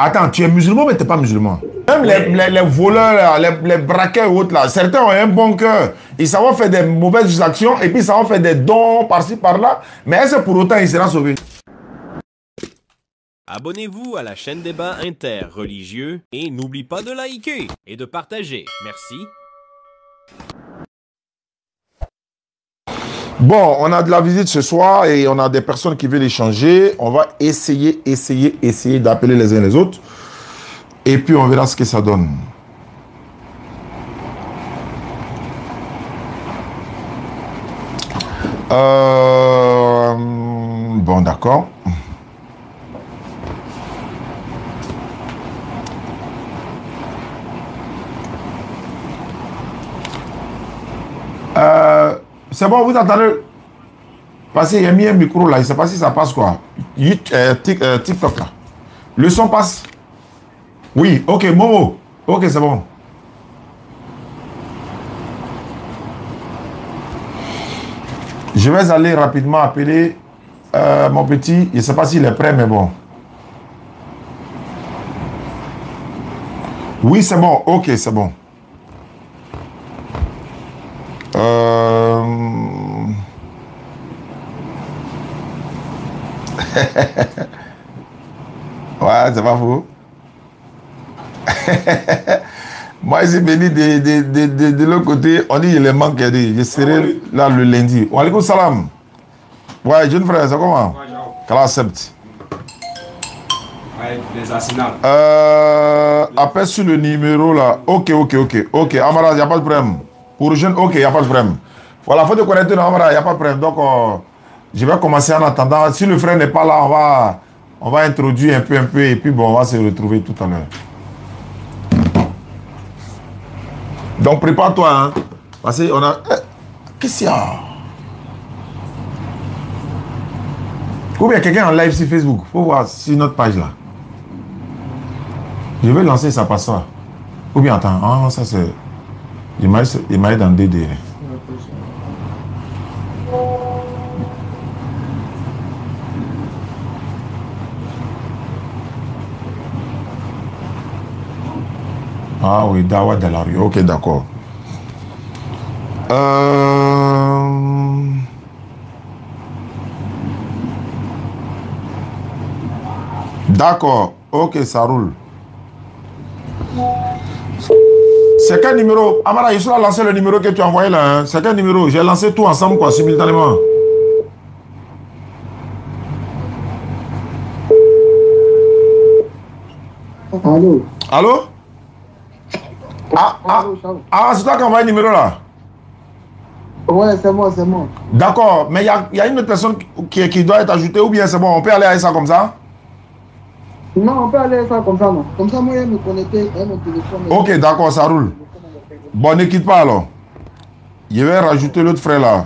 Attends, tu es musulman mais tu n'es pas musulman. Même les voleurs, là, les braqueurs et autres, là, certains ont un bon cœur. Ils savent faire des mauvaises actions et puis ils savent faire des dons par-ci, par-là. Mais est-ce que pour autant il sera sauvé? Abonnez-vous à la chaîne Débat interreligieux et n'oublie pas de liker et de partager. Merci. Bon, on a de la visite ce soir et on a des personnes qui veulent échanger. On va essayer d'appeler les uns les autres. Et puis on verra ce que ça donne. Bon, d'accord. C'est bon, vous entendez? Parce qu'il y a mis un micro là, je ne sais pas si ça passe quoi. TikTok là. Le son passe? Oui, ok, Momo. Ok, c'est bon. Je vais aller rapidement appeler mon petit. Je ne sais pas s'il est prêt, mais bon. Oui, c'est bon. Ok, c'est bon. Ouais, c'est pas faux. Moi, j'ai venu de l'autre côté. On dit il est manque. Je serai là le lundi. Wa alaikum salam. Ouais, jeune frère, c'est comment? Qu'Allah accepte. Ouais, les arsenals. Appelle sur le numéro là. Ok. Amara, il n'y a pas de problème. Pour jeune, ok, il n'y a pas de problème. Voilà, il faut te connecter dans Amara, il n'y a pas de problème. Donc, je vais commencer en attendant. Si le frère n'est pas là, on va introduire un peu, et puis bon, on va se retrouver tout à l'heure. Donc, prépare-toi, hein. Parce qu'on a... Qu'est-ce qu'il y a? Ou bien quelqu'un en live sur Facebook. Il faut voir sur notre page là. Je vais lancer, ça passera. Ou bien, attends, ah, ça c'est... Il m'a eu dans DD. Ah oui, Dawa de la rue. Ok, d'accord. D'accord. Ok, ça roule. C'est quel numéro? Amara, il sera lancé le numéro que tu as envoyé là. Hein? C'est quel numéro? J'ai lancé tout ensemble, quoi, simultanément. Allô? Allô? Ah, c'est toi qui as envoyé le numéro là? Ouais, c'est moi. D'accord, mais il y a une autre personne qui doit être ajoutée ou bien c'est bon, on peut aller à ça comme ça? Non, on peut aller à ça comme ça, non. Comme ça, moi, je vais me connecter à mon téléphone. Ok, d'accord, ça roule. Bon, ne quitte pas alors. Je vais rajouter l'autre frère là.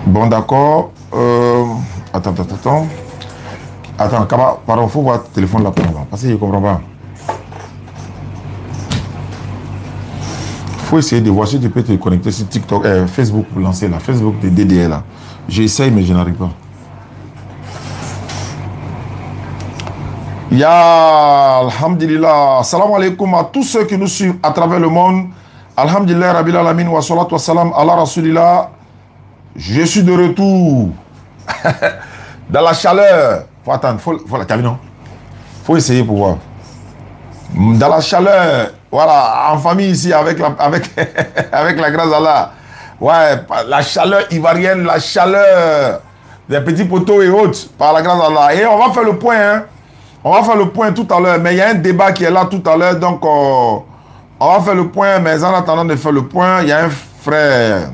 Bon, d'accord. Attends. Attends, pardon, faut voir le téléphone là pour moi. Parce que je ne comprends pas. Faut essayer de voir si tu peux te connecter sur TikTok, Facebook pour lancer là. Facebook de DDL là. J'essaye, mais je n'arrive pas. Ya Alhamdulillah. Salam alaikum à tous ceux qui nous suivent à travers le monde. Alhamdulillah, Rabbil Alamin, wa salatu wa salam, ala Rasulillah. Je suis de retour. Dans la chaleur. Faut attendre, faut non? Faut essayer pour voir. Dans la chaleur, voilà, en famille ici, avec la grâce d'Allah. Ouais, la chaleur ivoirienne, la chaleur des petits poteaux et autres, par la grâce d'Allah. Et on va faire le point, hein. On va faire le point tout à l'heure, mais il y a un débat qui est là tout à l'heure, donc on va faire le point, mais en attendant de faire le point, il y a un frère.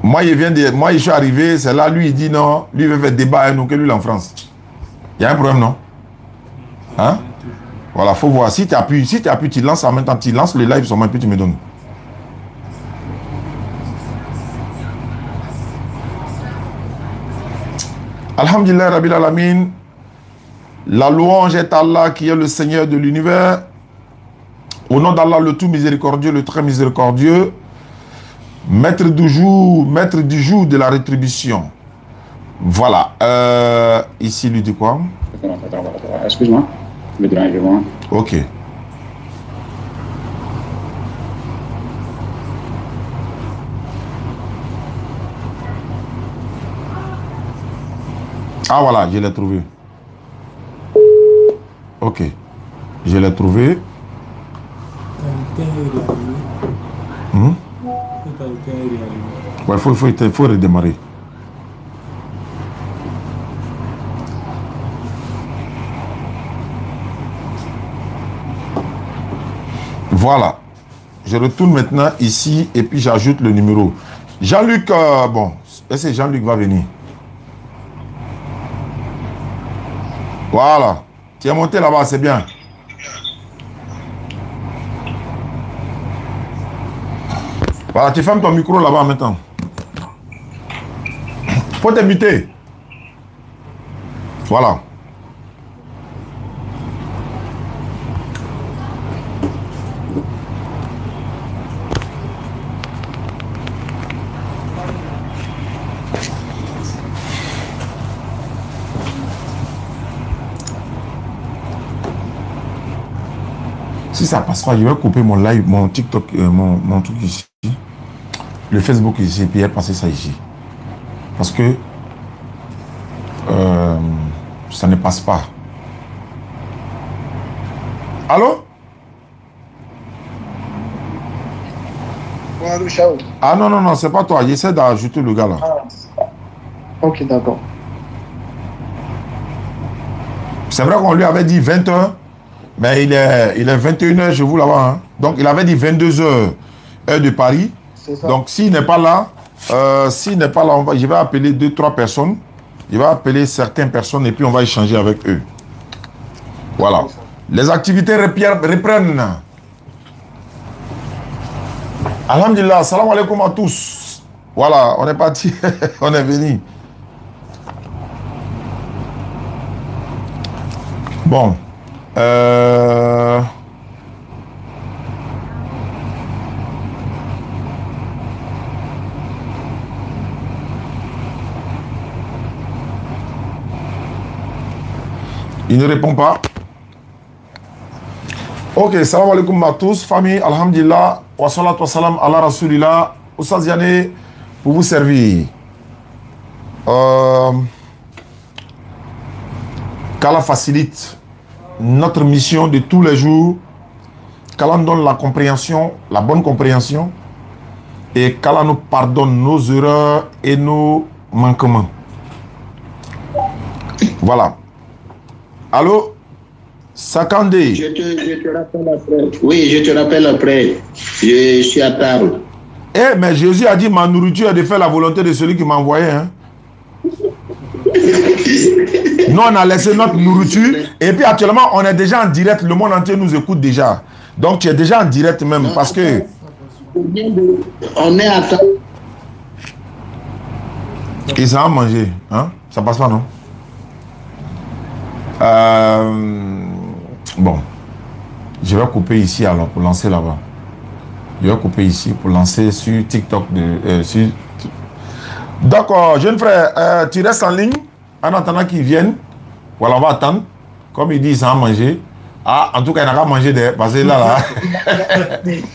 Moi, je suis arrivé, c'est là, lui, il dit non, lui, il veut faire débat avec nous, que lui, en France. Il y a un problème, non? Hein? Voilà, faut voir. Si tu appuies, tu lances en même temps, tu lances le live sur moi, puis tu me donnes. Alhamdulillah, Rabbil Alamin. La louange est Allah qui est le Seigneur de l'univers. Au nom d'Allah, le tout miséricordieux, le très miséricordieux, maître du jour de la rétribution. Voilà. Ici, lui dit quoi? Excuse-moi. Le dérangement. Ok. Ah voilà, je l'ai trouvé. Ok. Je l'ai trouvé. Ouais, faut redémarrer. Voilà. Je retourne maintenant ici et puis j'ajoute le numéro. Jean-Luc, bon, est-ce que Jean-Luc va venir? Voilà. Tu es monté là-bas, c'est bien. Voilà, tu fermes ton micro là-bas maintenant. Faut te muter. Voilà. Si ça passe pas, je vais couper mon live, mon TikTok, mon truc ici. Le Facebook ici, et puis passer ça ici. Parce que ça ne passe pas. Allô? Ah non, non, non, c'est pas toi. J'essaie d'ajouter le gars là. Ah. Ok, d'accord. C'est vrai qu'on lui avait dit 20h, mais il est 21h chez vous là-bas. Hein. Donc il avait dit 22h, heure de Paris. Donc s'il n'est pas là, je vais appeler 2-3 personnes. Je vais appeler certaines personnes et puis on va échanger avec eux. Voilà. Les activités reprennent. Alhamdulillah, salam alaikum à tous. Voilà, on est parti, on est venu. Bon. Il ne répond pas. Ok, salam alaikum à tous, famille, alhamdulillah, wa salatu wa salam ala rasulillah, Oustaz Yane, pour vous servir. Qu'Allah facilite notre mission de tous les jours, qu'Allah nous donne la compréhension, la bonne compréhension, et qu'Allah nous pardonne nos erreurs et nos manquements. Voilà. Allô? Sakandé. Je te rappelle après. Oui, je te rappelle après. Je suis à table. Eh, mais Jésus a dit, ma nourriture est de faire la volonté de celui qui m'a envoyé. Hein? Nous, on a laissé notre nourriture. Et puis, actuellement, on est déjà en direct. Le monde entier nous écoute déjà. Donc, tu es déjà en direct même. Non, parce que... On est à table. Ils ont mangé. Hein? Ça passe pas, non? Bon. Je vais couper ici alors pour lancer là-bas. Je vais couper ici pour lancer sur TikTok. D'accord, jeune frère, tu restes en ligne en attendant qu'ils viennent. Voilà, on va attendre. Comme ils disent, ça a mangé. Ah, en tout cas, il n'a pas mangé d'air. Parce que là,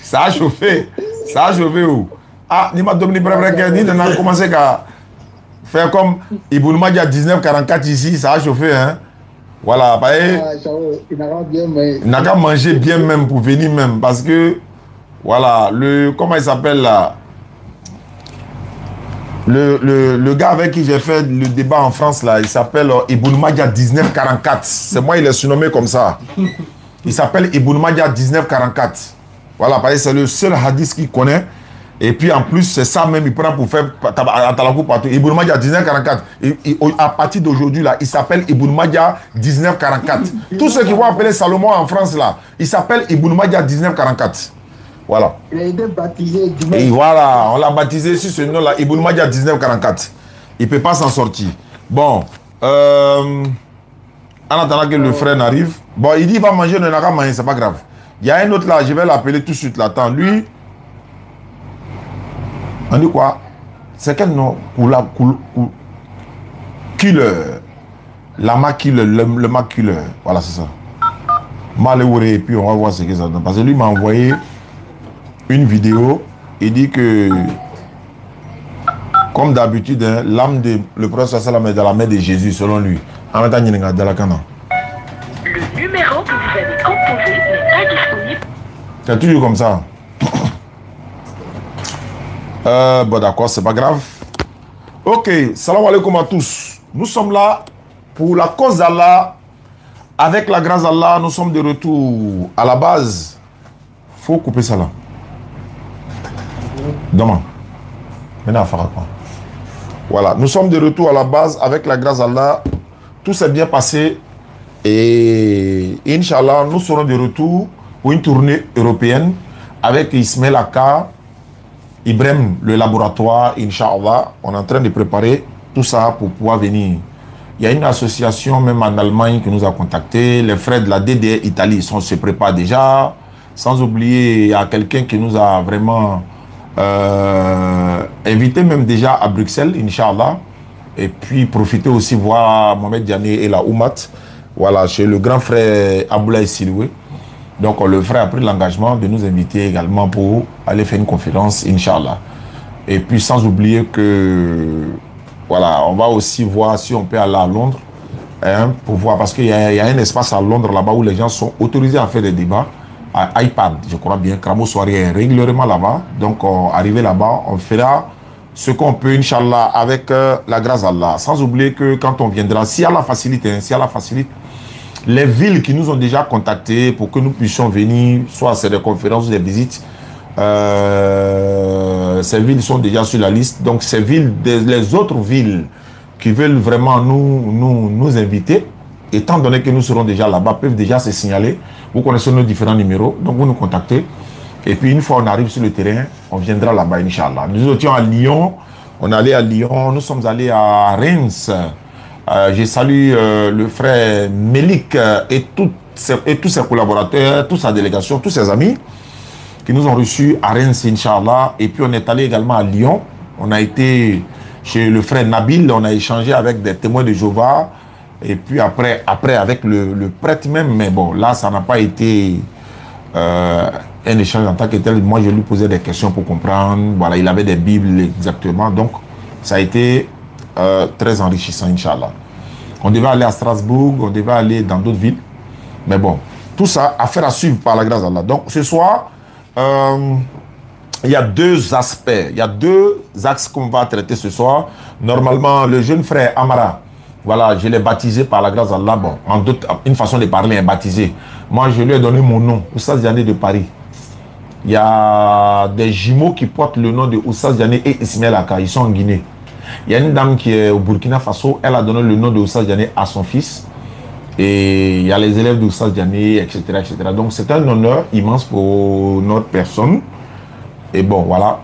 ça a chauffé. Ça a chauffé où? Ah, ni m'a donné ni n'a commencé à faire comme Ibounouma il y a 1944 ici. Ça a chauffé, hein. Voilà, bah, il n'a qu'à manger bien même pour venir même. Parce que, voilà, comment il s'appelle là? Le gars avec qui j'ai fait le débat en France, là, il s'appelle Ibn Majah 1944. C'est moi, il est surnommé comme ça. Il s'appelle Ibn Majah 1944. Voilà, parce que c'est le seul hadith qu'il connaît. Et puis en plus, c'est ça même, il prend pour faire Talakou partout. Ibn Majah 1944. À partir d'aujourd'hui, là, il s'appelle Ibn Majah 1944. Tous ceux qui vont appeler Salomon en France, là, il s'appelle Ibn Majah 1944. Voilà. Il a été baptisé dimanche. Et voilà, on l'a baptisé sur ce nom-là, Ibn Majah 1944. Il ne peut pas s'en sortir. Bon, en attendant que le frère n'arrive, bon, il dit qu'il va manger, il n'a pas manger, c'est pas grave. Il y a un autre là, je vais l'appeler tout de suite là. Attends, lui, on dit quoi? C'est quel nom? Killer. La maculeur, le maculeur. Voilà, c'est ça. Malheureux, et puis on va voir ce que ça donne. Parce que lui m'a envoyé une vidéo. Il dit que, comme d'habitude, hein, l'âme de le prophète sallam est dans la main de Jésus, selon lui. En même temps, il y a dans la cana. Le numéro que vous avez composé n'est pas disponible. C'est toujours comme ça. Bon, d'accord, c'est pas grave. Ok, salam alaikum à tous. Nous sommes là pour la cause d'Allah. Avec la grâce d'Allah, nous sommes de retour à la base. Faut couper ça là. Demain. Maintenant, quoi. Voilà, nous sommes de retour à la base avec la grâce d'Allah. Tout s'est bien passé. Et Inch'Allah, nous serons de retour pour une tournée européenne avec Ismaël Aka, Ibrahim, le laboratoire, Inch'Allah. On est en train de préparer tout ça pour pouvoir venir. Il y a une association même en Allemagne qui nous a contactés. Les frères de la DDR Italie se préparent déjà. Sans oublier, il y a quelqu'un qui nous a vraiment invité même déjà à Bruxelles, Inch'Allah. Et puis profiter aussi voir Mohamed Diané et la Oumat. Voilà, chez le grand frère Aboulaye Siloué. Donc le frère a pris l'engagement de nous inviter également pour aller faire une conférence, Inch'Allah. Et puis sans oublier que... Voilà, on va aussi voir si on peut aller à Londres, hein, pour voir, parce qu'il y a un espace à Londres là-bas où les gens sont autorisés à faire des débats, à iPad, je crois bien, Cramo Soirée est régulièrement là-bas, donc arrivé là-bas, on fera ce qu'on peut, Inch'Allah, avec la grâce d'Allah, sans oublier que quand on viendra, si Allah facilite, hein, si Allah facilite, les villes qui nous ont déjà contactés pour que nous puissions venir, soit c'est des conférences ou des visites, ces villes sont déjà sur la liste. Donc ces villes, les autres villes qui veulent vraiment nous inviter, étant donné que nous serons déjà là-bas, peuvent déjà se signaler. Vous connaissez nos différents numéros, donc vous nous contactez. Et puis une fois on arrive sur le terrain, on viendra là-bas, Inch'Allah. Nous étions à Lyon, on est allé à Lyon, nous sommes allés à Reims. Je salue le frère Melik et tous ses collaborateurs, toute sa délégation, tous ses amis qui nous ont reçus à Reims, Inch'Allah. Et puis on est allé également à Lyon. On a été chez le frère Nabil, on a échangé avec des témoins de Jéhovah. Et puis après avec le prêtre même. Mais bon, là, ça n'a pas été un échange en tant que tel. Moi, je lui posais des questions pour comprendre. Voilà, il avait des Bibles exactement. Donc, ça a été très enrichissant, Inch'Allah. On devait aller à Strasbourg, on devait aller dans d'autres villes. Mais bon, tout ça, affaire à suivre par la grâce d'Allah. Donc, ce soir... il y a deux aspects, il y a deux axes qu'on va traiter ce soir. Normalement, le jeune frère Amara, voilà, je l'ai baptisé par la grâce d'Allah. Bon, une façon de parler, est baptisé. Moi, je lui ai donné mon nom, Oussaz Diané de Paris. Il y a des jumeaux qui portent le nom de Oussaz Diané et Ismaël Aka, ils sont en Guinée. Il y a une dame qui est au Burkina Faso, elle a donné le nom de Oussaz Diané à son fils. Et il y a les élèves d'Oussaz Diané, etc., etc. Donc c'est un honneur immense pour notre personne. Et bon, voilà.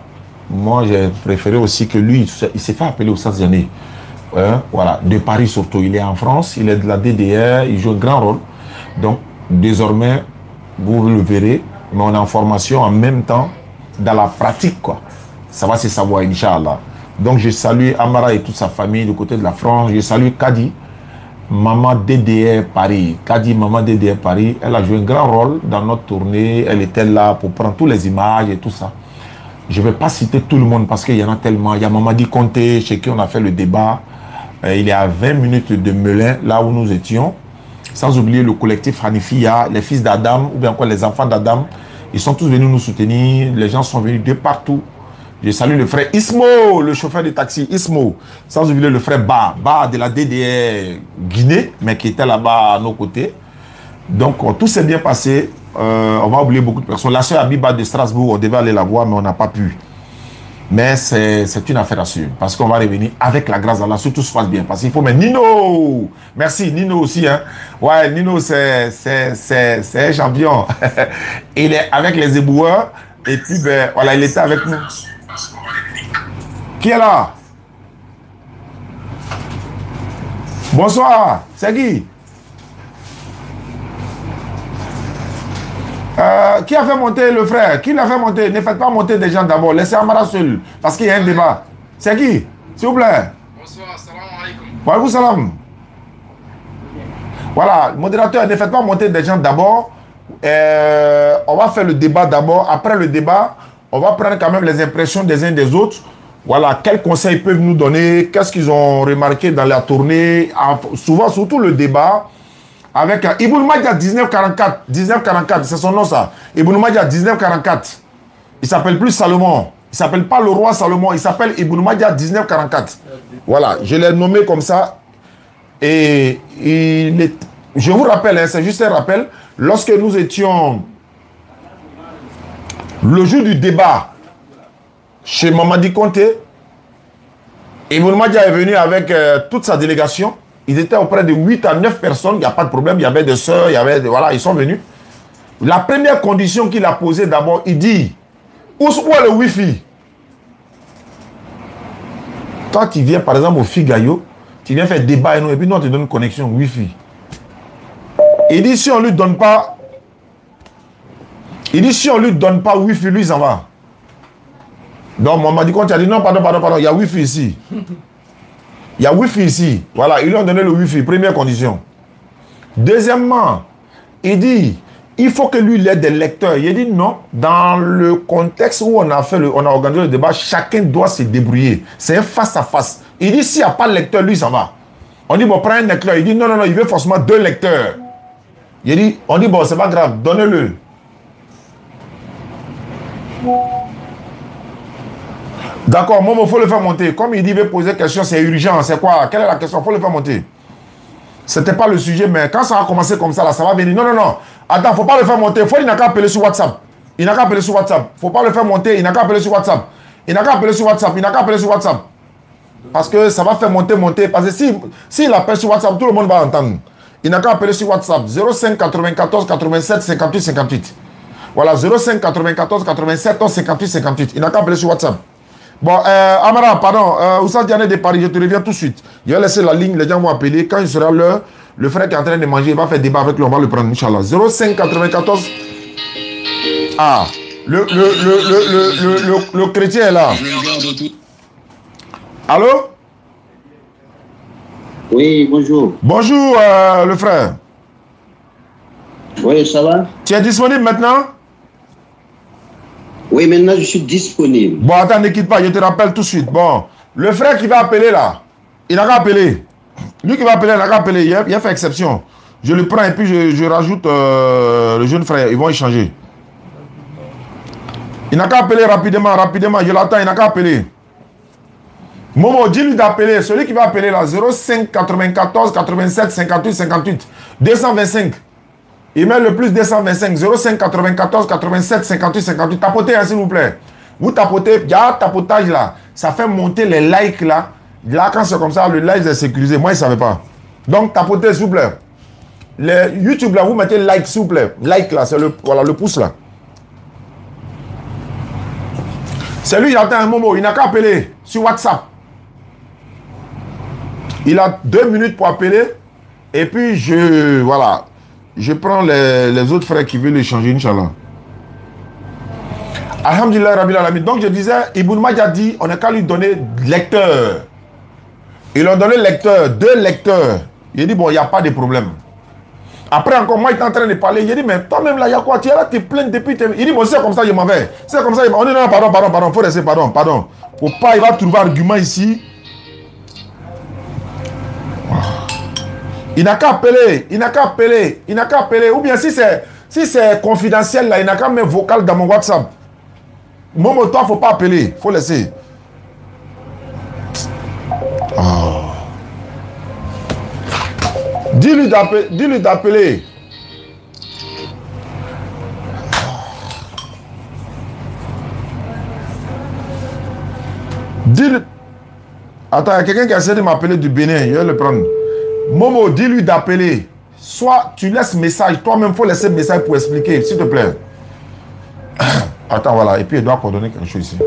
Moi, j'ai préféré aussi que lui, il s'est fait appeler Oussaz Diané. Voilà, de Paris surtout. Il est en France, il est de la DDR, il joue un grand rôle. Donc, désormais, vous le verrez, mais on est en formation en même temps, dans la pratique, quoi. Ça va se savoir, Inch'Allah. Donc, je salue Amara et toute sa famille du côté de la France. Je salue Kadi. Maman DDR Paris, Kadi Maman DDR Paris, elle a joué un grand rôle dans notre tournée. Elle était là pour prendre toutes les images et tout ça. Je ne vais pas citer tout le monde parce qu'il y en a tellement. Il y a Mamadi Conté, chez qui on a fait le débat. Il est à 20 minutes de Melun, là où nous étions. Sans oublier le collectif Hanifia, les fils d'Adam, ou bien encore les enfants d'Adam. Ils sont tous venus nous soutenir. Les gens sont venus de partout. Je salue le frère Ismo, le chauffeur de taxi, Ismo. Sans oublier le frère Ba de la DDR Guinée, mais qui était là-bas à nos côtés. Donc, tout s'est bien passé. On va oublier beaucoup de personnes. La sœur Abiba de Strasbourg, on devait aller la voir, mais on n'a pas pu. Mais c'est une affaire à suivre. Parce qu'on va revenir avec la grâce d'Allah, si tout se passe bien. Parce qu'il faut... Mais Nino, merci, Nino aussi. Hein. Ouais, Nino, c'est un champion. Il est avec les éboueurs. Et puis, ben, voilà, il était avec nous. Qui est là? Bonsoir, c'est qui? Qui a fait monter le frère? Qui l'a fait monter? Ne faites pas monter des gens d'abord. Laissez Amara seul. Parce qu'il y a un débat. C'est qui? S'il vous plaît. Bonsoir, salam Wa alaykoum salam. Voilà, modérateur, ne faites pas monter des gens d'abord. On va faire le débat d'abord. Après le débat, on va prendre quand même les impressions des uns des autres. Voilà, quels conseils peuvent nous donner, qu'est-ce qu'ils ont remarqué dans la tournée. Souvent, surtout le débat avec Ibn Madia 1944. 1944, c'est son nom ça. Ibn Madia 1944. Il s'appelle plus Salomon. Il s'appelle pas le roi Salomon. Il s'appelle Ibn Madia 1944. Voilà, je l'ai nommé comme ça. Et je vous rappelle, hein, c'est juste un rappel, lorsque nous étions le jour du débat chez Mamadi Konté, Ibn Madia est venu avec toute sa délégation. Ils étaient auprès de 8 à 9 personnes, il n'y a pas de problème, il y avait des sœurs, il y avait voilà, ils sont venus. La première condition qu'il a posée d'abord, il dit, où est le Wi-Fi? Toi, tu viens par exemple au Figayo, tu viens faire débat et puis nous on te donne une connexion Wi-Fi. Il dit si on lui donne pas, Wi-Fi, lui il s'en va. Donc on m'a dit quand tu as dit non, pardon, il y a Wi-Fi ici. Il y a Wi-Fi ici. Voilà, ils lui ont donné le Wi-Fi, première condition. Deuxièmement, il dit il faut que lui il ait des lecteurs. Il dit non, dans le contexte où on a organisé le débat, chacun doit se débrouiller. C'est un face à face. Il dit s'il n'y a pas de lecteur, lui ça va. On dit bon, prends un lecteur. Il dit non, il veut forcément 2 lecteurs. Il dit, on dit bon, c'est pas grave, donnez-le. D'accord, Momo, il faut le faire monter. Comme il dit, il veut poser question, c'est urgent, c'est quoi? Quelle est la question? Il faut le faire monter. C'était pas le sujet, mais quand ça va commencer comme ça, là, ça va venir. Non. Attends, faut pas le faire monter. Il n'a qu'à appeler sur WhatsApp. Faut pas le faire monter, il n'a qu'à appeler sur WhatsApp. Parce que ça va faire monter. Parce que s'il appelle sur WhatsApp, tout le monde va entendre. Il n'a qu'à appeler sur WhatsApp. 05 94 87 58 58. Voilà, 05 94 87 58 58. Il n'a qu'à appeler sur WhatsApp. Bon, Amara, pardon, Oussa Diané de Paris, je te reviens tout de suite. Je vais laisser la ligne, les gens vont appeler. Quand il sera l'heure, le frère qui est en train de manger, il va faire débat avec lui, on va le prendre, Inch'Allah. 05 94. Ah, le chrétien est là. Allô? Oui, bonjour. Bonjour, le frère. Oui, ça va? Tu es disponible maintenant? Oui, maintenant je suis disponible. Bon, attends, ne quitte pas, je te rappelle tout de suite. Bon, le frère qui va appeler là, il n'a qu'à appeler. Lui qui va appeler, il n'a qu'à appeler. Il a fait exception. Je le prends et puis je rajoute le jeune frère. Ils vont échanger. Il n'a qu'à appeler rapidement. Je l'attends, il n'a qu'à appeler. Momo, dis-lui d'appeler. Celui qui va appeler là, 05 94 87 58 58 225. Il met le plus 225, 05 94 87 58 58. Tapotez, hein, s'il vous plaît. Vous tapotez, il y a tapotage là. Ça fait monter les likes là. Là, quand c'est comme ça, le live est sécurisé. Moi, je ne savais pas. Donc, tapotez, s'il vous plaît. Les YouTube là, vous mettez like, s'il vous plaît. Like là, c'est le pouce là. C'est lui, il attend un moment. Il n'a qu'à appeler sur WhatsApp. Il a 2 minutes pour appeler. Et puis, je prends les autres frères qui veulent échanger, Inch'Allah. Alhamdulillah, Rabbil Alamin. Donc, je disais, Ibn Madia dit, on n'a qu'à lui donner lecteur. Ils ont donné lecteur, 2 lecteurs. Il dit, bon, il n'y a pas de problème. Après, encore, moi, il est en train de parler. Il dit, mais toi-même, là, il y a quoi? Tu es là, tu es plein depuis. Il dit, bon, c'est comme ça, je m'en vais. C'est comme ça, on dit, non, pardon, faut rester, pardon. Faut pas, il va trouver argument ici. Il n'a qu'à appeler. Ou bien, si c'est confidentiel, là, il n'a qu'à mettre vocal dans mon WhatsApp. Momo, toi, faut pas appeler. Faut laisser. Oh. Dis-lui d'appeler. Dis-lui. Attends, il y a quelqu'un qui a essayé de m'appeler du Bénin. Je vais le prendre. Momo, dis-lui d'appeler. Soit tu laisses message. Toi-même, il faut laisser message pour expliquer, s'il te plaît. Attends, voilà. Et puis, il doit coordonner quelque chose ici.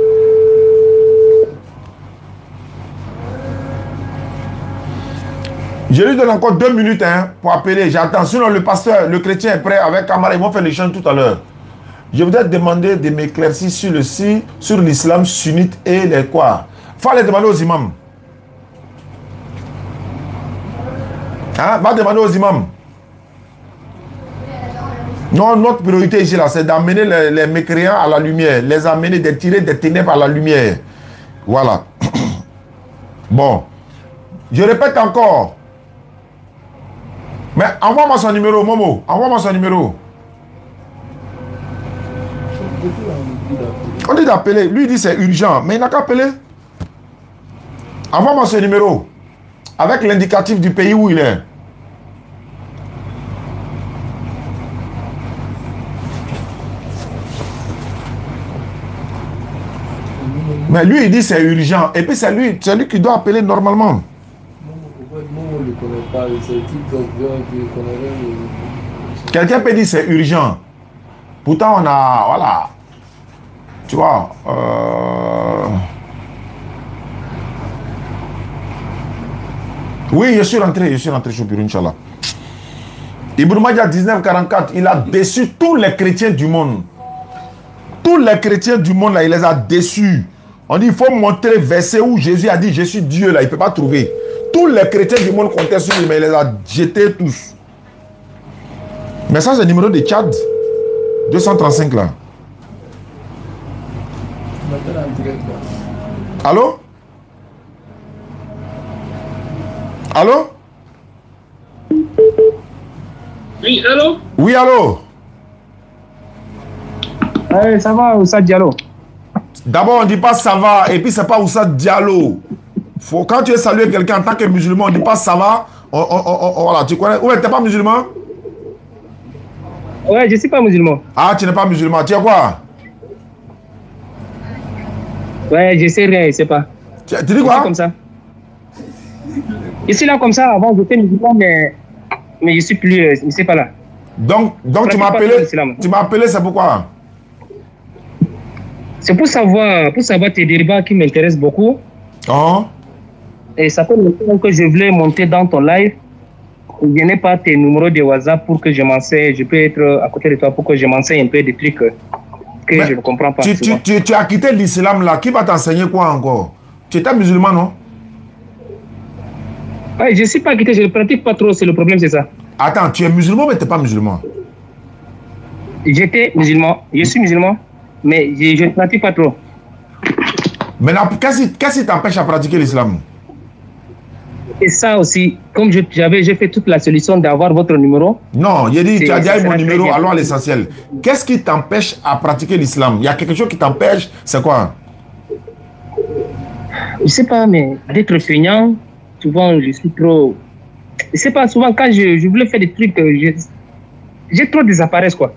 Je lui donne encore 2 minutes pour appeler. J'attends. Sinon, le pasteur, le chrétien est prêt avec Kamara. Ils vont faire l'échange tout à l'heure. Je voudrais demander de m'éclaircir sur l'islam sunnite et les quoi. Il faut aller demander aux imams. Hein? Va demander aux imams. Non, notre priorité ici, là, c'est d'amener les mécréants à la lumière, les amener, de tirer des ténèbres à la lumière. Voilà. Bon. Je répète encore. Mais envoie-moi son numéro, Momo. Envoie-moi son numéro. On dit d'appeler. Lui, il dit c'est urgent. Mais il n'a qu'à appeler. Envoie-moi ce numéro. Avec l'indicatif du pays où il est. Mais lui, il dit c'est urgent. Et puis c'est lui qui doit appeler normalement. Quelqu'un peut dire c'est urgent. Pourtant, on a... Voilà. Tu vois. Oui, je suis rentré chez Bureau, Inch'Allah. Ibn Majah 1944, il a déçu tous les chrétiens du monde. Tous les chrétiens du monde, là, il les a déçus. On dit, il faut montrer verset où Jésus a dit, je suis Dieu, là, il ne peut pas trouver. Tous les chrétiens du monde comptaient sur lui, mais il les a jetés tous. Mais ça, c'est le numéro de Tchad. 235, là. Allô? Allô? Oui, allô? Oui, allô? Hey, ça va, Oussa Diallo? D'abord, on ne dit pas ça va, et puis c'est pas Oussa Diallo. Quand tu es salué quelqu'un en tant que musulman, on ne dit pas ça va. Voilà, tu connais. Ouais, tu n'es pas musulman? Ouais, je ne suis pas musulman. Ah, tu n'es pas musulman. Tu es quoi? Ouais, je sais rien, je sais pas. Tu dis quoi? Je suis comme ça. Je suis là comme ça. Avant, j'étais musulman, mais je suis plus, je ne sais pas là. Donc tu m'as appelé. Tu m'as appelé, c'est pourquoi? C'est pour savoir tes dérivats qui m'intéressent beaucoup. Oh. Et ça fait longtemps que je voulais monter dans ton live. Je n'ai pas tes numéros de WhatsApp pour que je m'enseigne. Je peux être à côté de toi pour que je m'enseigne un peu des trucs que mais je ne comprends pas. Tu as quitté l'islam là. Qui va t'enseigner quoi encore? Tu étais musulman, non? Ouais, je ne suis pas quitté, je ne pratique pas trop. C'est le problème, c'est ça. Attends, tu es musulman mais tu n'es pas musulman? J'étais musulman. Je suis musulman. Mais je ne pratique pas trop. Maintenant, qu'est-ce qui t'empêche à pratiquer l'islam? Et ça aussi, comme j'ai fait toute la solution d'avoir votre numéro. Non, j'ai dit, tu as déjà eu mon numéro, allons à l'essentiel. Qu'est-ce qui t'empêche à pratiquer l'islam? Il y a quelque chose qui t'empêche, c'est quoi? Je ne sais pas, mais d'être feignant, souvent je suis trop... Je ne sais pas, souvent quand je voulais faire des trucs, j'ai trop des appareils, quoi.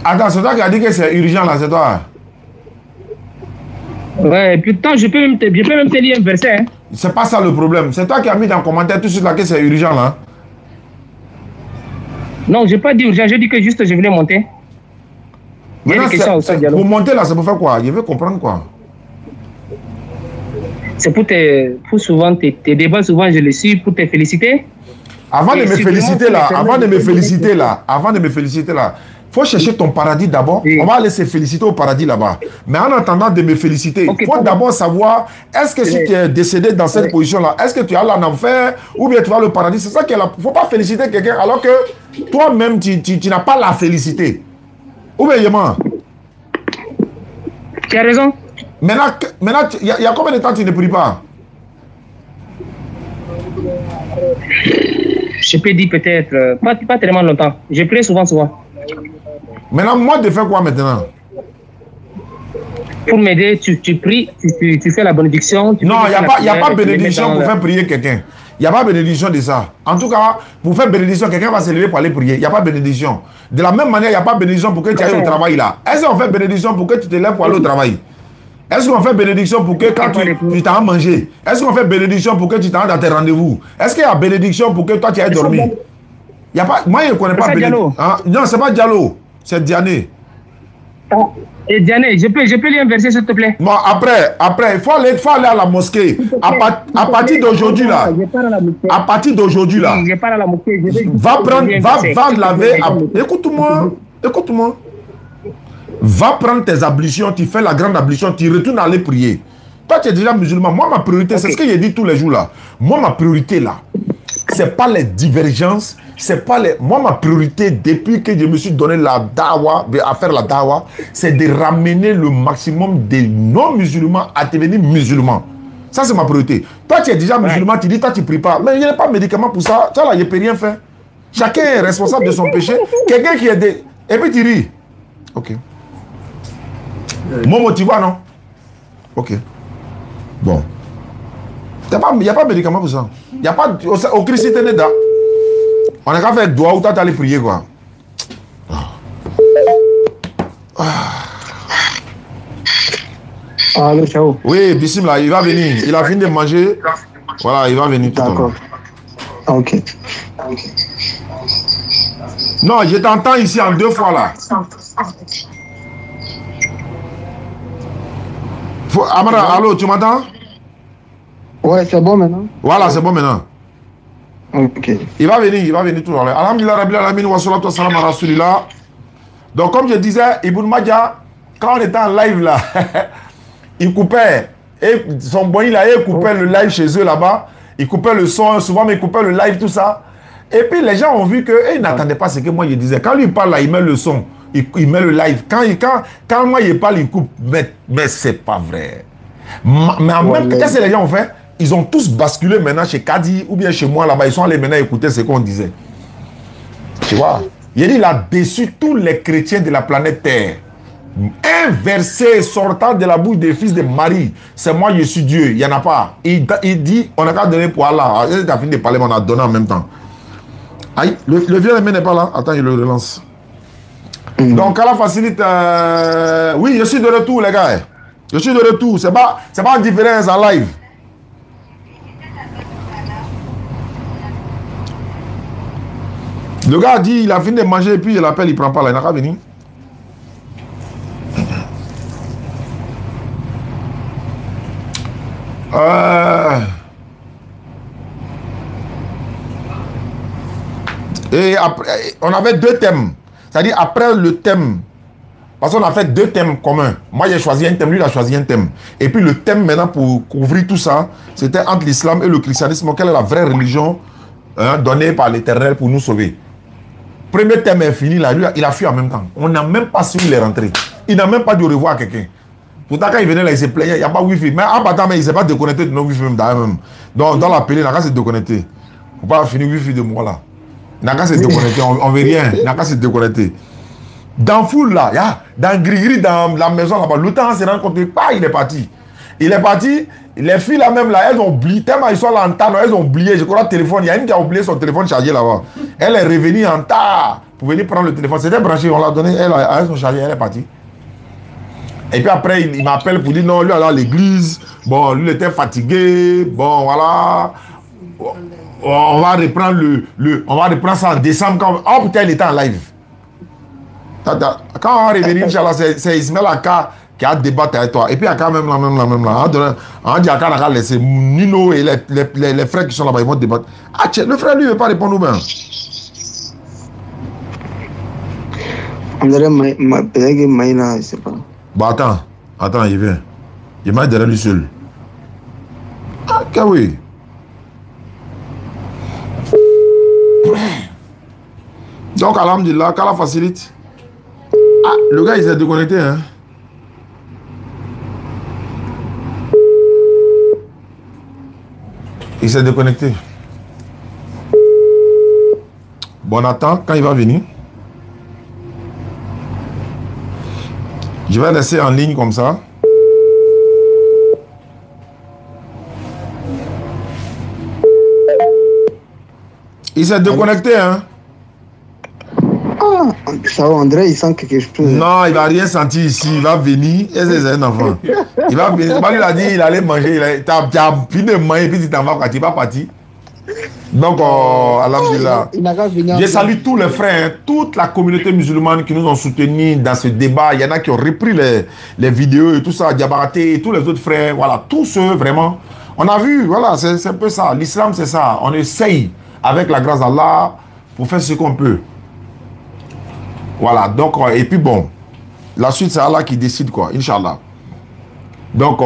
Attends, c'est toi qui as dit que c'est urgent là, c'est toi? Ouais, putain, je peux même te lire un verset. Hein. C'est pas ça le problème. C'est toi qui as mis dans le commentaire tout de suite là que c'est urgent là. Non, je n'ai pas dit urgent, j'ai dit que juste je voulais monter. Pour monter là, c'est pour faire quoi? Je veux comprendre quoi? C'est pour souvent tes débats, souvent je les suis pour te féliciter. Avant de me féliciter là, faut chercher ton paradis d'abord. Oui. On va aller se féliciter au paradis là-bas. Mais en attendant de me féliciter, il faut d'abord savoir, est-ce que si tu es décédé dans cette position-là, est-ce que tu as en enfer ou bien tu vas le paradis? C'est ça qu'il ne faut pas féliciter quelqu'un alors que toi-même, tu n'as pas la félicité. Ou bien, Yéman? Tu as raison. Maintenant, il y a combien de temps tu ne pries pas? Je peux dire peut-être, pas tellement longtemps. Je prie souvent. Maintenant, moi, de faire quoi maintenant? Pour m'aider, tu pries, tu fais la bénédiction. Non, il n'y a pas bénédiction pour faire prier quelqu'un. Il n'y a pas bénédiction de ça. En tout cas, pour faire bénédiction, quelqu'un va se lever pour aller prier. Il n'y a pas bénédiction. De la même manière, il n'y a pas bénédiction pour que tu ailles au travail là. Est-ce qu'on fait bénédiction pour que tu te lèves pour aller au travail? Est-ce qu'on fait bénédiction pour que quand tu t'as à manger? Est-ce qu'on fait bénédiction pour que tu t'en dans tes rendez-vous? Est-ce qu'il y a bénédiction pour que toi tu ailles dormir? Il y a pas, moi je ne connais pas bénédiction. Hein? Non, ce n'est pas Diallo, c'est Diané. Et Diané, je peux lire un verset s'il te plaît? Bon, après, il faut aller à la mosquée. À partir d'aujourd'hui là. À partir d'aujourd'hui là. Je pars à la mosquée. Va laver. Écoute-moi. Va prendre tes ablutions, tu fais la grande ablution, tu retournes aller prier. Toi, tu es déjà musulman. Moi, ma priorité, c'est ce que j'ai dit tous les jours là. Moi, ma priorité là, c'est pas les divergences, c'est pas les... Moi, ma priorité, depuis que je me suis donné la dawa, à faire la dawa, c'est de ramener le maximum des non-musulmans à devenir musulmans. Ça, c'est ma priorité. Toi, tu es déjà musulman, tu dis, toi, tu ne pries pas. Mais il n'y a pas de médicament pour ça. Ça, là, il ne peut rien faire. Chacun est responsable de son péché. Quelqu'un qui est... Et puis, tu ris. Ok. Momo, tu vois, non? Ok. Bon. Il n'y a pas de médicament pour ça. Il n'y a pas... Au Christ, tu es là. On n'a qu'à faire doigt ou toi, tu allais prier, quoi. Allô, ciao. Oui, Bissim, là, il va venir. Il a fini de manger. Voilà, il va venir tout à l'heure. D'accord. Ok. Non, je t'entends ici en 2 fois, là. Amara, allô, tu m'entends? Ouais, c'est bon maintenant? Voilà, c'est bon maintenant. Ok. Il va venir tout à l'heure. Alhamdulillah, Rabbil Alamin, wa salatu wa salam ala Rasulillah. Donc, comme je disais, Ibn Majah, quand on était en live là, il coupait, et son boy là, il coupait le live chez eux là-bas, il coupait le son, souvent, mais il coupait le live, tout ça. Et puis, les gens ont vu qu'ils n'attendaient pas ce que moi je disais. Quand lui il parle là, il met le son, il met le live. Quand moi il parle, il coupe. Mais c'est pas vrai. Mais en même temps, qu'est-ce que les gens ont fait? Ils ont tous basculé maintenant chez Kadi ou bien chez moi là-bas. Ils sont allés maintenant écouter ce qu'on disait. Tu vois? Il a déçu tous les chrétiens de la planète Terre. Un verset sortant de la bouche des fils de Marie, c'est moi je suis Dieu. Il n'y en a pas. Il dit, on n'a qu'à donner pour Allah. Il a fini de parler, mais on a donné en même temps. Aïe, le vieux n'est pas là. Attends, il le relance. Donc, Allah facilite. Oui, je suis de retour, les gars. Je suis de retour. C'est pas une différence en live. Le gars dit, il a fini de manger et puis il appelle, il prend pas là. Il n'a qu'à venir. Et après, on avait 2 thèmes. C'est-à-dire, après le thème, parce qu'on a fait 2 thèmes communs. Moi, j'ai choisi un thème, lui, il a choisi un thème. Et puis, le thème, maintenant, pour couvrir tout ça, c'était entre l'islam et le christianisme. Quelle est la vraie religion donnée par l'Éternel pour nous sauver? Premier thème est fini, là, lui, il a fui en même temps. On n'a même pas su où il est rentré. Il n'a même pas dit au revoir à quelqu'un. Pourtant, quand il venait là, il se plaignait, il n'y a pas Wi-Fi. Mais en battant, il ne s'est pas déconnecté de nos Wi-Fi même d'ailleurs même. Dans la pélée, il n'a qu'à se déconnecter. On va finir Wi-Fi de moi là. Il n'a qu'à se déconnecter, on ne veut rien. Il n'a qu'à se déconnecter. Dans foule là, dans Grigri, dans la maison là-bas, le temps s'est rencontré, il est parti. Il est parti, les filles là même là, elles ont oublié, tellement ils sont là en tas, elles ont oublié, je crois le téléphone, il y a une qui a oublié son téléphone chargé là-bas. Elle est revenue en tas pour venir prendre le téléphone. C'était branché, on l'a donné, elle a son chargé, elle est partie. Et puis après, il m'appelle pour dire non, lui allait à l'église, bon, lui il était fatigué, bon voilà. On va reprendre on va reprendre ça en décembre. Oh putain, il était en live. Quand on va revenir, Inch'Allah, c'est Ismaël Aka qui a débattu avec toi. Et puis Aka même là. On dit Aka n'a laissé Nino et les frères qui sont là-bas, ils vont débattre. Ah tiens, le frère lui ne veut pas répondre ou bien. On dirait peut-être que Maïna, je ne sais pas. Bon attends, il vient. Il m'a derrière lui seul. Ah, oui. Donc, alhamdulillah, qu'Allah facilite. Ah, le gars, il s'est déconnecté, hein. Il s'est déconnecté. Bon, on attend quand il va venir. Je vais laisser en ligne comme ça. Il s'est déconnecté, hein. Ah, ça va, André, il sent quelque chose. Non, il va rien sentir ici. Il va venir. Et c'est un enfant. Il va venir. Il a dit il allait manger. Tu as fini de manger et puis tu t'en vas partir. Pas parti. Donc, alhamdulillah. Je salue tous les frères, hein, toute la communauté musulmane qui nous ont soutenus dans ce débat. Il y en a qui ont repris les vidéos et tout ça, Diabaraté et tous les autres frères. Voilà, tous ceux vraiment. On a vu, voilà, c'est un peu ça. L'islam, c'est ça. On essaye, avec la grâce d'Allah, pour faire ce qu'on peut. Voilà, donc, et puis bon, la suite, c'est Allah qui décide, quoi, Inch'Allah. Donc,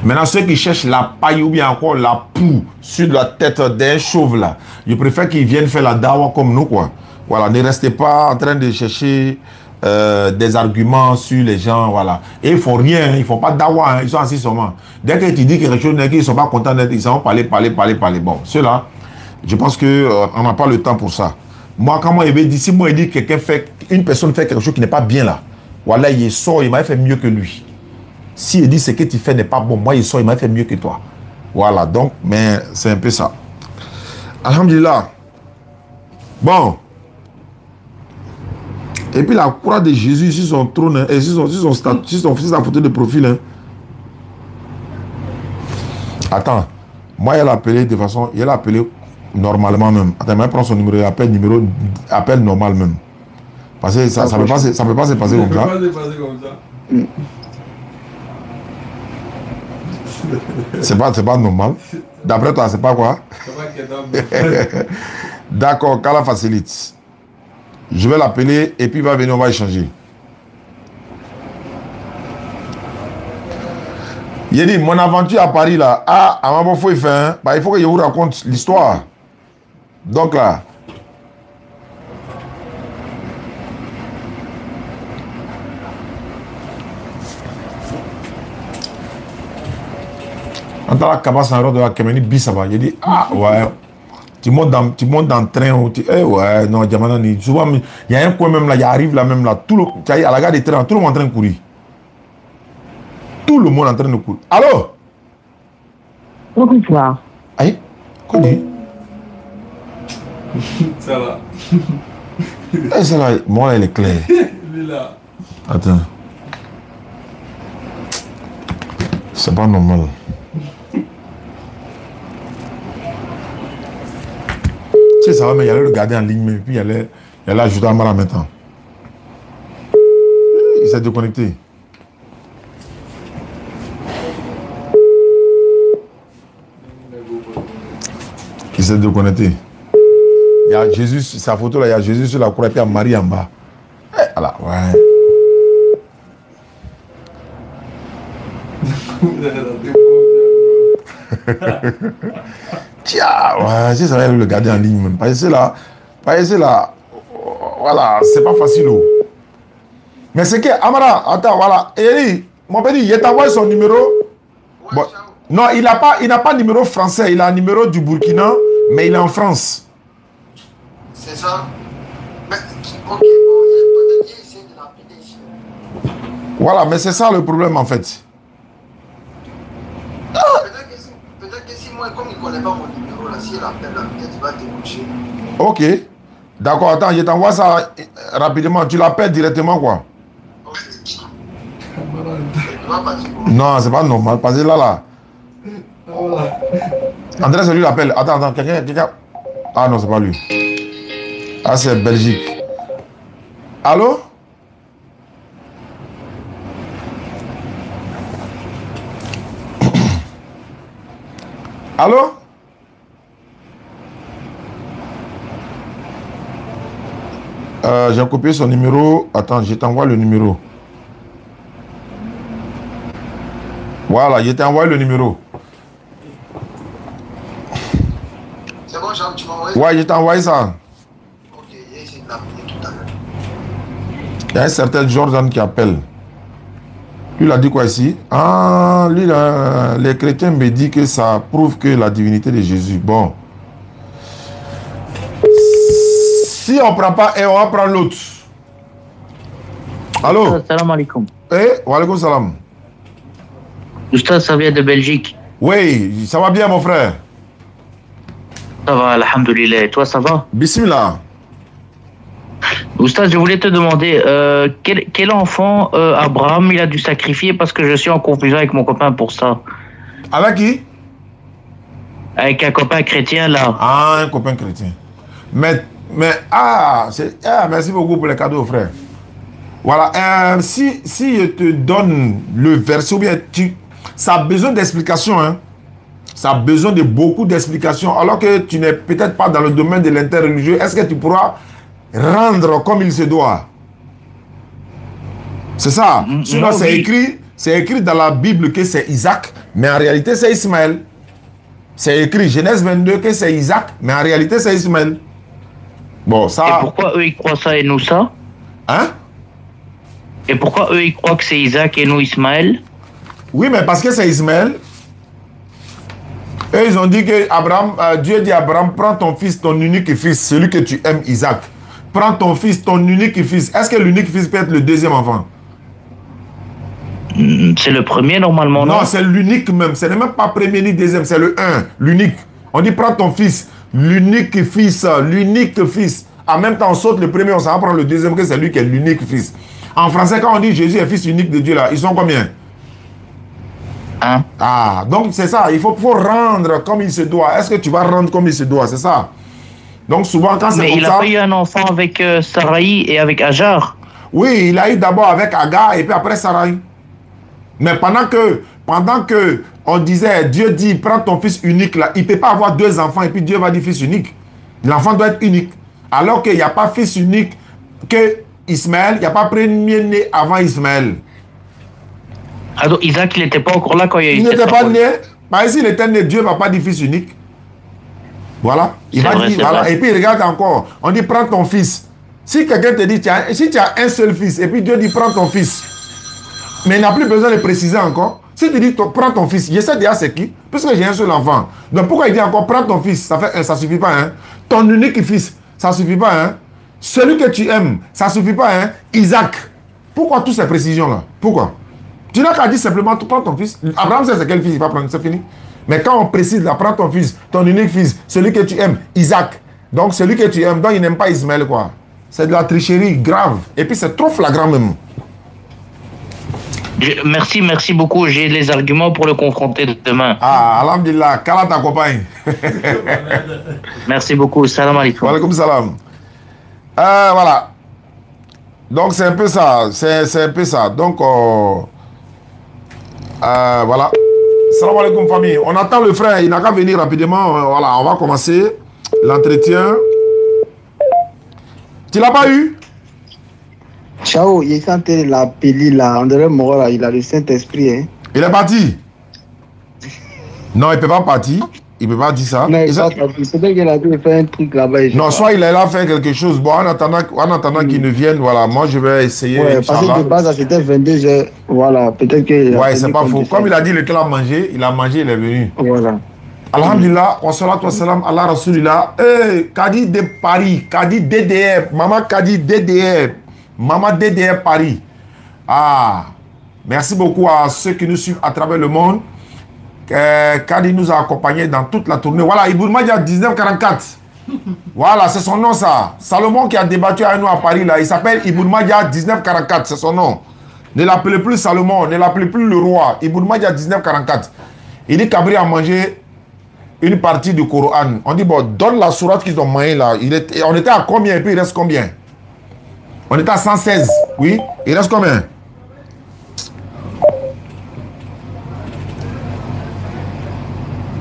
Maintenant, ceux qui cherchent la paille ou bien encore la poux sur la tête d'un chauve là, je préfère qu'ils viennent faire la dawa comme nous, quoi. Voilà, ne restez pas en train de chercher des arguments sur les gens, voilà. Et ils font rien, ils font pas dawa, hein, ils sont assis seulement. Dès que tu dis quelque chose, ils sont pas contents d'être, ils vont parler. Bon, ceux-là, je pense que on n'a pas le temps pour ça. Moi, quand moi, il dit, si moi, il dit que une personne fait quelque chose qui n'est pas bien là, voilà, il sort, il m'a fait mieux que lui. Si il dit ce que tu fais n'est pas bon, moi, il sort, il m'a fait mieux que toi. Voilà, donc, mais c'est un peu ça. Alhamdulillah. Bon. Et puis la croix de Jésus sur son trône, et sur sa photo de profil. Hein. Attends, moi, elle a appelé de façon, elle a appelé normalement même. Attends, elle prend son numéro, appelle normal même. Parce que ça ne peut pas se passer comme ça. C'est pas normal. D'après toi, c'est pas quoi? D'accord, qu'Allah facilite. Je vais l'appeler et puis il va venir, on va échanger. Il dit, mon aventure à Paris là, à ma faut il fait, hein? Bah, il faut que je vous raconte l'histoire. Donc là, on t'a la cabasse en de la Kemeni Bissaba. Il dit, ouais, tu montes dans le train, ouais, non, Diamanani, souvent, il y a un coin même là, il arrive là même là, à la gare des trains, tout le monde en train de courir. Tout le monde en train de courir. Allô? Bonsoir. Aïe, quoi dit? Ça va. Ça là, moi, elle est claire. Il est là. Attends. C'est pas normal. Tu sais, ça va, mais il y allait le garder en ligne, mais puis il allait ajouter un mal en même temps. Il s'est déconnecté. Il s'est déconnecté. Il y a Jésus, sa photo là, il y a Jésus sur la croix et puis il y a Marie en bas. Voilà, ouais. Tiens, ouais, si ça va le garder en ligne même. Pas essayer là, voilà, c'est pas facile. Mais c'est que, Amara, attends, voilà, Eri, mon petit, il t'a envoyé son numéro. Bon, non, il n'a pas numéro français, il a un numéro du Burkina, mais il est en France. C'est ça. Mais, ok, bon, peut-être qu'il essaie de l'appeler ici. Voilà, mais c'est ça le problème en fait. Peut-être que si moi, comme il ne connaît pas mon numéro, là, si il appelle, peut-être qu'il va décrocher. Ok. D'accord, attends, je t'envoie ça rapidement. Tu l'appelles directement, quoi. Ok. Il va partir. Non, c'est pas normal. Parce que là. André, c'est lui l'appelle. Attends, quelqu'un. Ah non, c'est pas lui. Ah, c'est Belgique. Allô? Allô? J'ai copié son numéro. Attends, je t'envoie le numéro. Voilà, je t'ai envoyé le numéro. C'est bon, Jean, tu m'as envoyé? Ouais, je t'ai envoyé ça. Ok, j'ai essayé de l'appeler tout à l'heure. Il y a un certain Jordan qui appelle. Lui, il a dit quoi ici? Ah, lui, les chrétiens me disent que ça prouve que la divinité de Jésus. Bon. Si on ne prend pas, on va prendre l'autre. Allô? Salam alaikum. Eh, wa alaikum salam. Oustaz, ça vient de Belgique. Oui, ça va bien, mon frère. Ça va, alhamdoulilah. Et toi, ça va? Bismillah. Oustaz, je voulais te demander, quel enfant Abraham il a dû sacrifier parce que je suis en confusion avec mon copain pour ça. Avec qui? Avec un copain chrétien, là. Ah, un copain chrétien. Mais merci beaucoup pour les cadeaux, frère. Voilà, si je te donne le verset, ou bien ça a besoin d'explications, hein. Ça a besoin de beaucoup d'explications, alors que tu n'es peut-être pas dans le domaine de l'interreligieux. Est-ce que tu pourras rendre comme il se doit? C'est ça. Sinon, c'est écrit, c'est écrit dans la Bible que c'est Isaac, mais en réalité c'est Ismaël. C'est écrit Genèse 22 que c'est Isaac, mais en réalité c'est Ismaël. Bon, ça... Et pourquoi eux ils croient ça et nous ça? Hein? Et pourquoi eux ils croient que c'est Isaac et nous Ismaël? Oui, mais parce que c'est Ismaël. Eux, ils ont dit que Abraham, Dieu dit à Abraham, prends ton fils, ton unique fils, celui que tu aimes, Isaac. Prends ton fils, ton unique fils. Est-ce que l'unique fils peut être le deuxième enfant? C'est le premier normalement, non? Non, c'est l'unique même. Ce n'est même pas premier ni deuxième, c'est le un, l'unique. On dit prends ton fils, l'unique fils, l'unique fils. En même temps, on saute le premier, on s'en va prendre le deuxième, que c'est lui qui est l'unique fils. En français, quand on dit Jésus est fils unique de Dieu, là, ils sont combien? Hein? Ah, donc c'est ça, il faut rendre comme il se doit. Est-ce que tu vas rendre comme il se doit? C'est ça. Donc souvent quand c'est comme ça... Mais il a pas eu un enfant avec Sarai et avec Hajar. Oui, il a eu d'abord avec Agar et puis après Sarai. Mais pendant que on disait, Dieu dit, prends ton fils unique là, il ne peut pas avoir deux enfants et puis Dieu va dire fils unique. L'enfant doit être unique. Alors qu'il n'y a pas fils unique que Ismaël, il n'y a pas premier-né avant Ismaël. Alors Isaac, il n'était pas encore là quand il y a eu... Il n'était pas né. Mais s'il était né, Dieu ne va pas dire fils unique. Voilà. Il va dire, voilà. Et puis regarde encore. On dit prends ton fils. Si quelqu'un te dit, si tu as un seul fils, et puis Dieu dit prends ton fils. Mais il n'a plus besoin de préciser encore. Si tu dis prends ton fils, je sais déjà c'est qui, puisque j'ai un seul enfant. Donc pourquoi il dit encore prends ton fils? Ça fait, ça suffit pas, hein. Ton unique fils, ça suffit pas, hein. Celui que tu aimes, ça suffit pas, hein. Isaac. Pourquoi toutes ces précisions-là? Pourquoi? Tu n'as qu'à dire simplement, tu prends ton fils. Abraham sait c'est quel fils il va prendre, c'est fini. Mais quand on précise, là, prends ton fils, ton unique fils, celui que tu aimes, Isaac. Donc celui que tu aimes, donc il n'aime pas Ismaël, quoi. C'est de la tricherie grave. Et puis c'est trop flagrant même. Merci beaucoup. J'ai les arguments pour le confronter demain. Ah, alhamdulillah. Kala ta compagne. Merci beaucoup. Salam alaikum. Wa alaikum salam. Voilà. Donc c'est un peu ça. C'est un peu ça. Donc, voilà. Salam alaikum famille. On attend le frère. Il n'a qu'à venir rapidement. Voilà, on va commencer l'entretien. Tu l'as pas eu? Ciao, il sentait la pili là, on dirait mort là, il a le Saint-Esprit. Hein. Il est parti? Non, il ne peut pas partir. Il ne peut pas dire ça. Non, c'est vrai qu'il a dû faire un truc là-bas. Non, soit il est là faire quelque chose. Bon, en attendant qu'il ne vienne, voilà, moi je vais essayer. Ouais, parce que de base, c'était 22h. Voilà, peut-être que. Ouais, c'est pas faux. Comme il a dit, il était là à manger, il a mangé, il est venu. Voilà. Alhamdulillah, wa salatu wa salam, Allah Rasulillah. Kadi de Paris, Kadi DDR, Maman Kadi DDR. Maman DDR Paris. Ah, merci beaucoup à ceux qui nous suivent à travers le monde. Kadi nous a accompagnés dans toute la tournée. Voilà, Iboul Madia 1944. Voilà, c'est son nom ça. Salomon qui a débattu avec nous à Paris là, il s'appelle Iboul Madia 1944, c'est son nom. Ne l'appelez plus Salomon, ne l'appelez plus le roi. Iboul Madia 1944. Il dit qu'Abri a mangé une partie du Coran. On dit bon, donne la sourate qu'ils ont mangé là. On était à combien et puis il reste combien? On est à 116, oui. Il reste combien?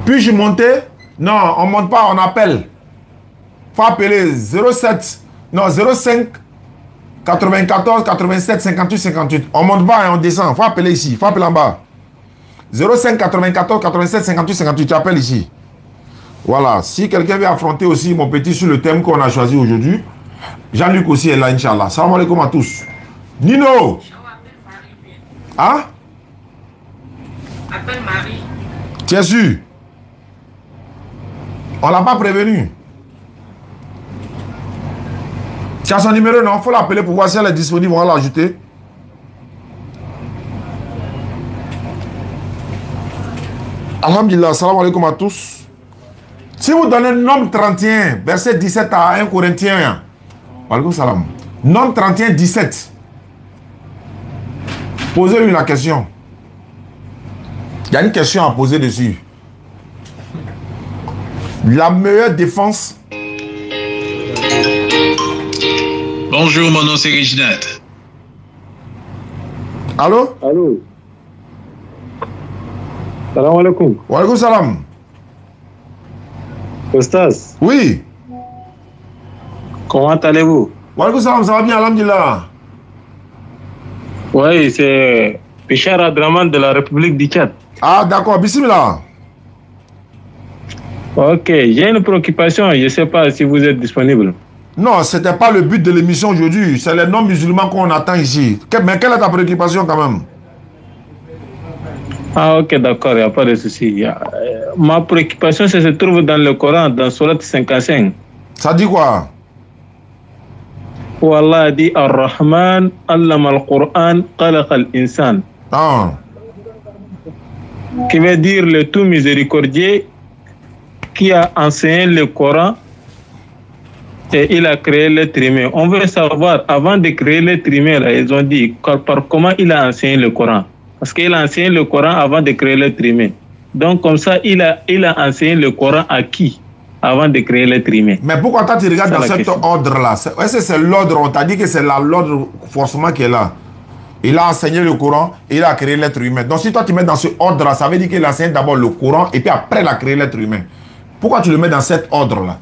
Puis-je monter? Non, on ne monte pas, on appelle. Il faut appeler 07, non, 05, 94, 87, 58, 58. On ne monte pas et on descend. Il faut appeler ici, il faut appeler en bas. 05, 94, 87, 58, 58. Tu appelles ici. Voilà. Si quelqu'un veut affronter aussi mon petit sur le thème qu'on a choisi aujourd'hui, Jean-Luc aussi est là, Inch'Allah. Salam alaikum à tous. Nino! Hein? Appelle Marie. Tu es sûr? On l'a pas prévenu. Tu as son numéro, non? Il faut l'appeler pour voir si elle est disponible. On va l'ajouter. Alhamdulillah, salam alaikum à tous. Si vous donnez Nom 31, verset 17 à 1 Corinthiens, alaikum salam. Nom 31, 17. Posez-lui la question. Il y a une question à poser dessus. La meilleure défense. Bonjour, mon nom c'est Reginald. Allô? Allô? Salam alaikum. Wa alaikum salam. Costas? Oui. Comment allez-vous? Wa alaikum salam, ça va bien, alhamdulillah. Oui, c'est Péchard Adraman de la République du Tchad. Ah, d'accord, bismillah. Ok, j'ai une préoccupation, je ne sais pas si vous êtes disponible. Non, ce n'était pas le but de l'émission aujourd'hui. C'est les non-musulmans qu'on attend ici. Mais quelle est ta préoccupation quand même? Ah, ok, d'accord, il n'y a pas de souci. Ma préoccupation, ça se trouve dans le Coran, dans Surat 55. Ça dit quoi? Où Allah dit Ar-Rahman, Allama al-Qur'an, Khalaq al-Insan. Ah. Qui veut dire le tout miséricordieux qui a enseigné le Coran et il a créé l'être humain. On veut savoir, avant de créer l'être humain, là, ils ont dit par comment il a enseigné le Coran. Parce qu'il a enseigné le Coran avant de créer l'être humain. Donc comme ça, il a enseigné le Coran à qui avant de créer l'être humain? Mais pourquoi toi tu regardes dans cet ordre-là? Est-ce que c'est l'ordre? On t'a dit que c'est l'ordre forcément qui est là. Il a enseigné le Coran et il a créé l'être humain. Donc si toi tu mets dans ce ordre-là, ça veut dire qu'il a enseigné d'abord le Coran et puis après il a créé l'être humain. Pourquoi tu le mets dans cet ordre-là?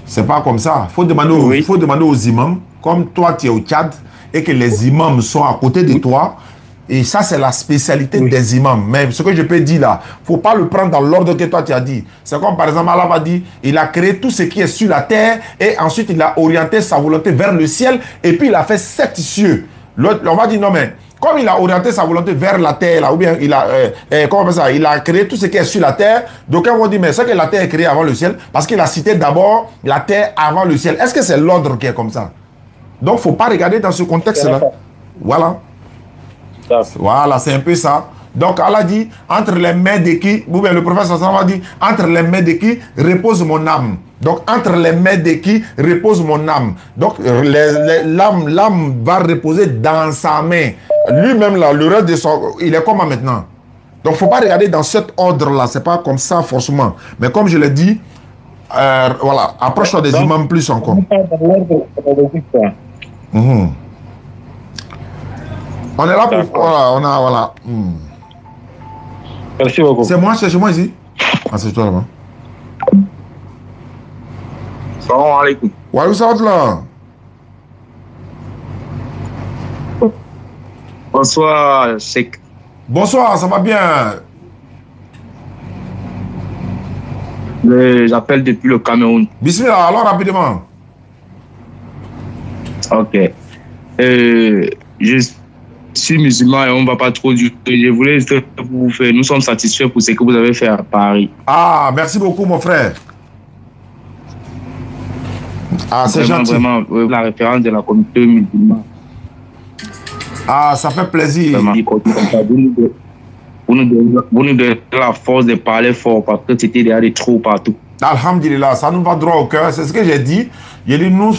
C'est pas comme ça. Il faut demander aux imams, comme toi tu es au Tchad et que les imams sont à côté de toi. Et ça, c'est la spécialité des imams. Mais ce que je peux dire là, il ne faut pas le prendre dans l'ordre que toi tu as dit. C'est comme par exemple, Allah va dire, il a créé tout ce qui est sur la terre et ensuite il a orienté sa volonté vers le ciel et puis il a fait 7 cieux. On va dire non mais, comme il a orienté sa volonté vers la terre, là, ou bien il a, comment on appelle ça, il a créé tout ce qui est sur la terre. Donc on va dire, mais c'est que la terre est créée avant le ciel parce qu'il a cité d'abord la terre avant le ciel. Est-ce que c'est l'ordre qui est comme ça? Donc il ne faut pas regarder dans ce contexte-là. Voilà. Voilà, c'est un peu ça. Donc Allah dit, entre les mains de qui, ou bien le prophète sallallahu alayhi wa sallam dit, entre les mains de qui repose mon âme. Donc entre les mains de qui repose mon âme. Donc l'âme va reposer dans sa main. Lui-même là, le reste de son, il est comment maintenant? Donc il ne faut pas regarder dans cet ordre-là, c'est pas comme ça forcément. Mais comme je l'ai dit, voilà, approche-toi des imams plus encore. On est là pour... Voilà, on a... Voilà. Merci beaucoup. C'est moi ici. Ah, c'est toi là-bas. Salam alaikum. Ouais, où ça va là? Bonsoir, Sheikh. Bonsoir, ça va bien? J'appelle depuis le Cameroun. Bismillah, alors rapidement. Ok. Je suis musulman et on ne va pas trop du tout. Je voulais vous faire. Nous sommes satisfaits pour ce que vous avez fait à Paris. Ah, merci beaucoup, mon frère. Ah, c'est gentil. Vraiment, la référence de la communauté musulmane. Ah, ça fait plaisir. Vous nous donnez la force de parler fort parce que c'était déjà des trous partout. Alhamdulillah, ça nous va droit au cœur. C'est ce que j'ai dit. J'ai dit, nous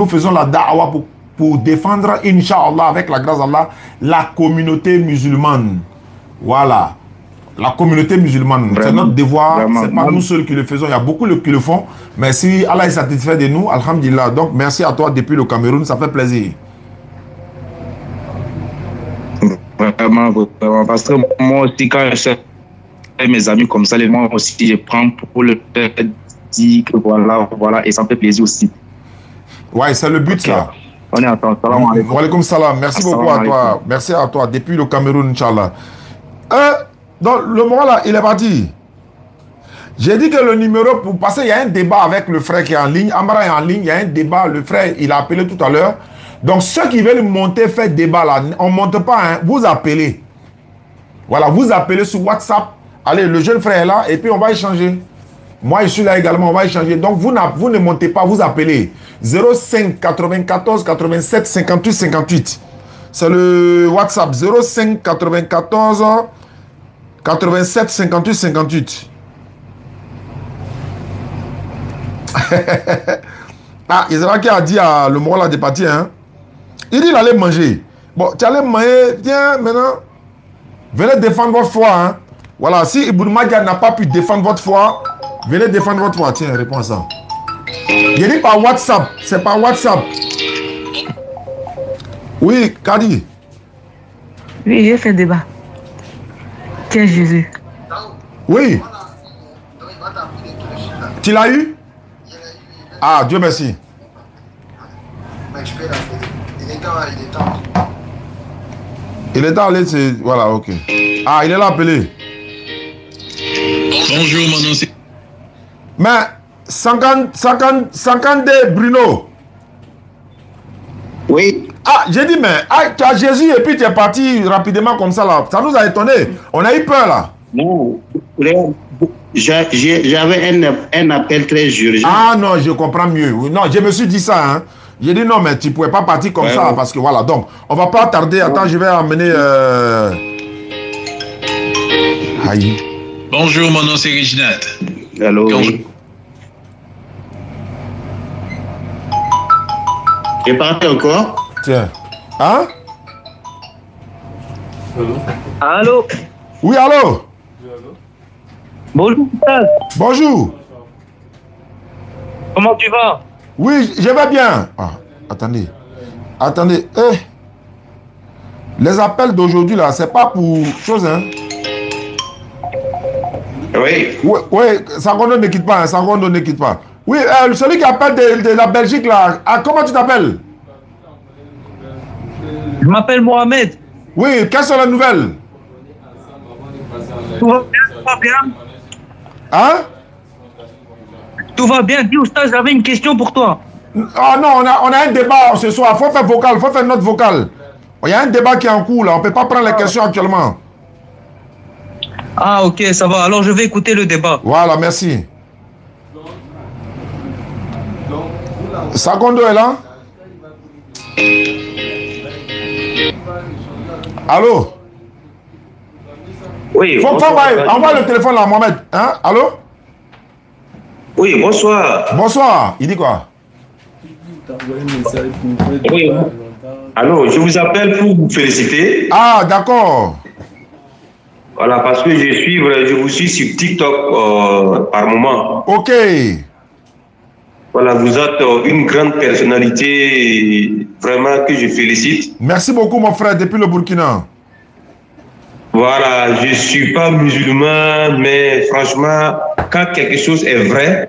faisons la da'wah pour défendre, Inch'Allah, avec la grâce d'Allah, la communauté musulmane. Voilà. La communauté musulmane. C'est notre devoir. Ce n'est pas nous seuls qui le faisons. Il y a beaucoup qui le font. Mais si Allah est satisfait de nous, alhamdulillah. Donc, merci à toi depuis le Cameroun. Ça fait plaisir. Vraiment, vraiment. Parce que moi aussi, quand je fais mes amis comme ça, moi aussi, je prends pour le dire que voilà, et ça me fait plaisir aussi. Ouais, c'est le but, ça. On est ensemble. Salam alaikum. Wa alaikum salam. Merci beaucoup à toi. Merci à toi. Depuis le Cameroun, Inch'Allah. Donc, le moment là, il est parti. J'ai dit que le numéro, pour passer, il y a un débat avec le frère qui est en ligne. Amara est en ligne, il y a un débat. Le frère, il a appelé tout à l'heure. Donc, ceux qui veulent monter, faire débat là, on ne monte pas, hein, vous appelez. Voilà, vous appelez sur WhatsApp. Allez, le jeune frère est là et puis on va échanger. Moi, je suis là également, on va échanger. Donc, vous ne montez pas, vous appelez. 05 94 87 58 58. C'est le WhatsApp. 05 94 87 58 58. Ah, Israël qui a dit à le mot là de partir, hein. Il dit qu'il allait manger. Bon, tu allais manger. Tiens, maintenant, venez défendre votre foi, hein. Voilà, si Ibn Madia n'a pas pu défendre votre foi, venez défendre votre foi. Tiens, réponds à ça. Il dit par WhatsApp. C'est par WhatsApp. Oui, Kadi. Oui, j'ai fait débat. Tiens, Jésus. Oui. Tu l'as eu? Ah, Dieu merci. Il est allé, c'est... Voilà, ok. Ah, il est là appelé. Bonjour, mon nom c'est... Mais, 52 Bruno. Oui. Ah, j'ai dit, mais tu as Jésus et puis tu es parti rapidement comme ça là. Ça nous a étonné. On a eu peur là. Non, j'avais un appel très urgent. Ah non, je comprends mieux. Non, je me suis dit ça. Hein. J'ai dit non, mais tu ne pouvais pas partir comme ça parce que voilà. Donc, on va pas tarder. Attends, je vais amener... Aïe. Bonjour, mon nom c'est Reginald. Allô. J'ai parti encore. Tiens. Hein? Allô? Oui, allô? Bonjour, Pascal. Bonjour. Comment tu vas? Oui, je vais bien. Ah, attendez. Attendez. Eh. Les appels d'aujourd'hui, là, c'est pas pour chose, hein? Oui. Oui, Sangondo ne quitte pas, hein, Sangondo ne quitte pas. Oui, celui qui appelle de la Belgique, là, comment tu t'appelles? Je m'appelle Mohamed. Oui, quelles sont les nouvelles? Tout va bien? Hein? Tout va bien. Dis au stage, j'avais une question pour toi. Ah non, on a un débat ce soir. Il faut faire vocal, il faut faire notre vocal. Il y a un débat qui est en cours, là. On ne peut pas prendre les questions actuellement. Ah, ok, ça va. Alors, je vais écouter le débat. Voilà, merci. Sagondo est là? Allô? Oui. Envoie le téléphone là, Mohamed. Hein? Allô? Oui, bonsoir. Bonsoir. Il dit quoi? Oui. Allô, je vous appelle pour vous féliciter. Ah, d'accord. Voilà, parce que je vous suis sur TikTok par moment. Ok. Voilà, vous êtes une grande personnalité, vraiment que je félicite. Merci beaucoup, mon frère, depuis le Burkina. Voilà, je ne suis pas musulman, mais franchement, quand quelque chose est vrai,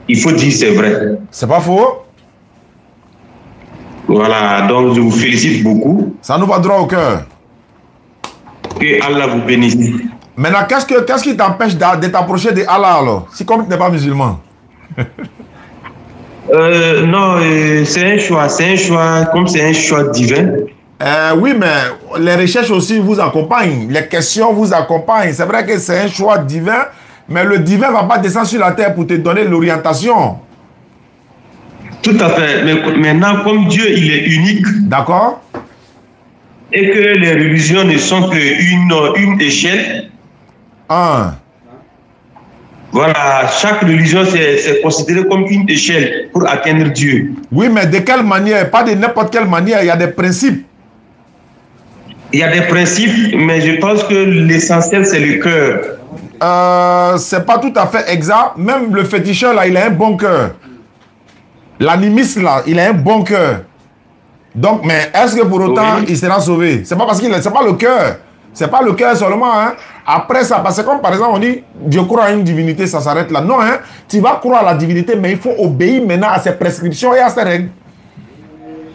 il faut dire c'est vrai. C'est pas faux. Voilà, donc je vous félicite beaucoup. Ça nous va droit au cœur. Que Allah vous bénisse. Maintenant, qu'est-ce qui t'empêche de t'approcher de Allah alors, si comme tu n'es pas musulman? Non, c'est un choix, comme c'est un choix divin. Oui, mais les recherches aussi vous accompagnent, les questions vous accompagnent. C'est vrai que c'est un choix divin, mais le divin ne va pas descendre sur la terre pour te donner l'orientation. Tout à fait. Mais maintenant, comme Dieu, il est unique. D'accord. Et que les religions ne sont qu'une échelle. Voilà, chaque religion, c'est considéré comme une échelle pour atteindre Dieu. Oui, mais de quelle manière? Pas de n'importe quelle manière, il y a des principes. Il y a des principes, mais je pense que l'essentiel, c'est le cœur. C'est pas tout à fait exact. Même le féticheur, là, il a un bon cœur. L'animiste, là, il a un bon cœur. Donc, mais est-ce que pour autant, il sera sauvé? C'est pas parce qu'il c'est pas le cœur. C'est pas le cœur seulement. Hein. Après ça, parce que comme par exemple, on dit, Dieu croit à une divinité, ça s'arrête là. Non, hein. Tu vas croire à la divinité, mais il faut obéir maintenant à ses prescriptions et à ses règles.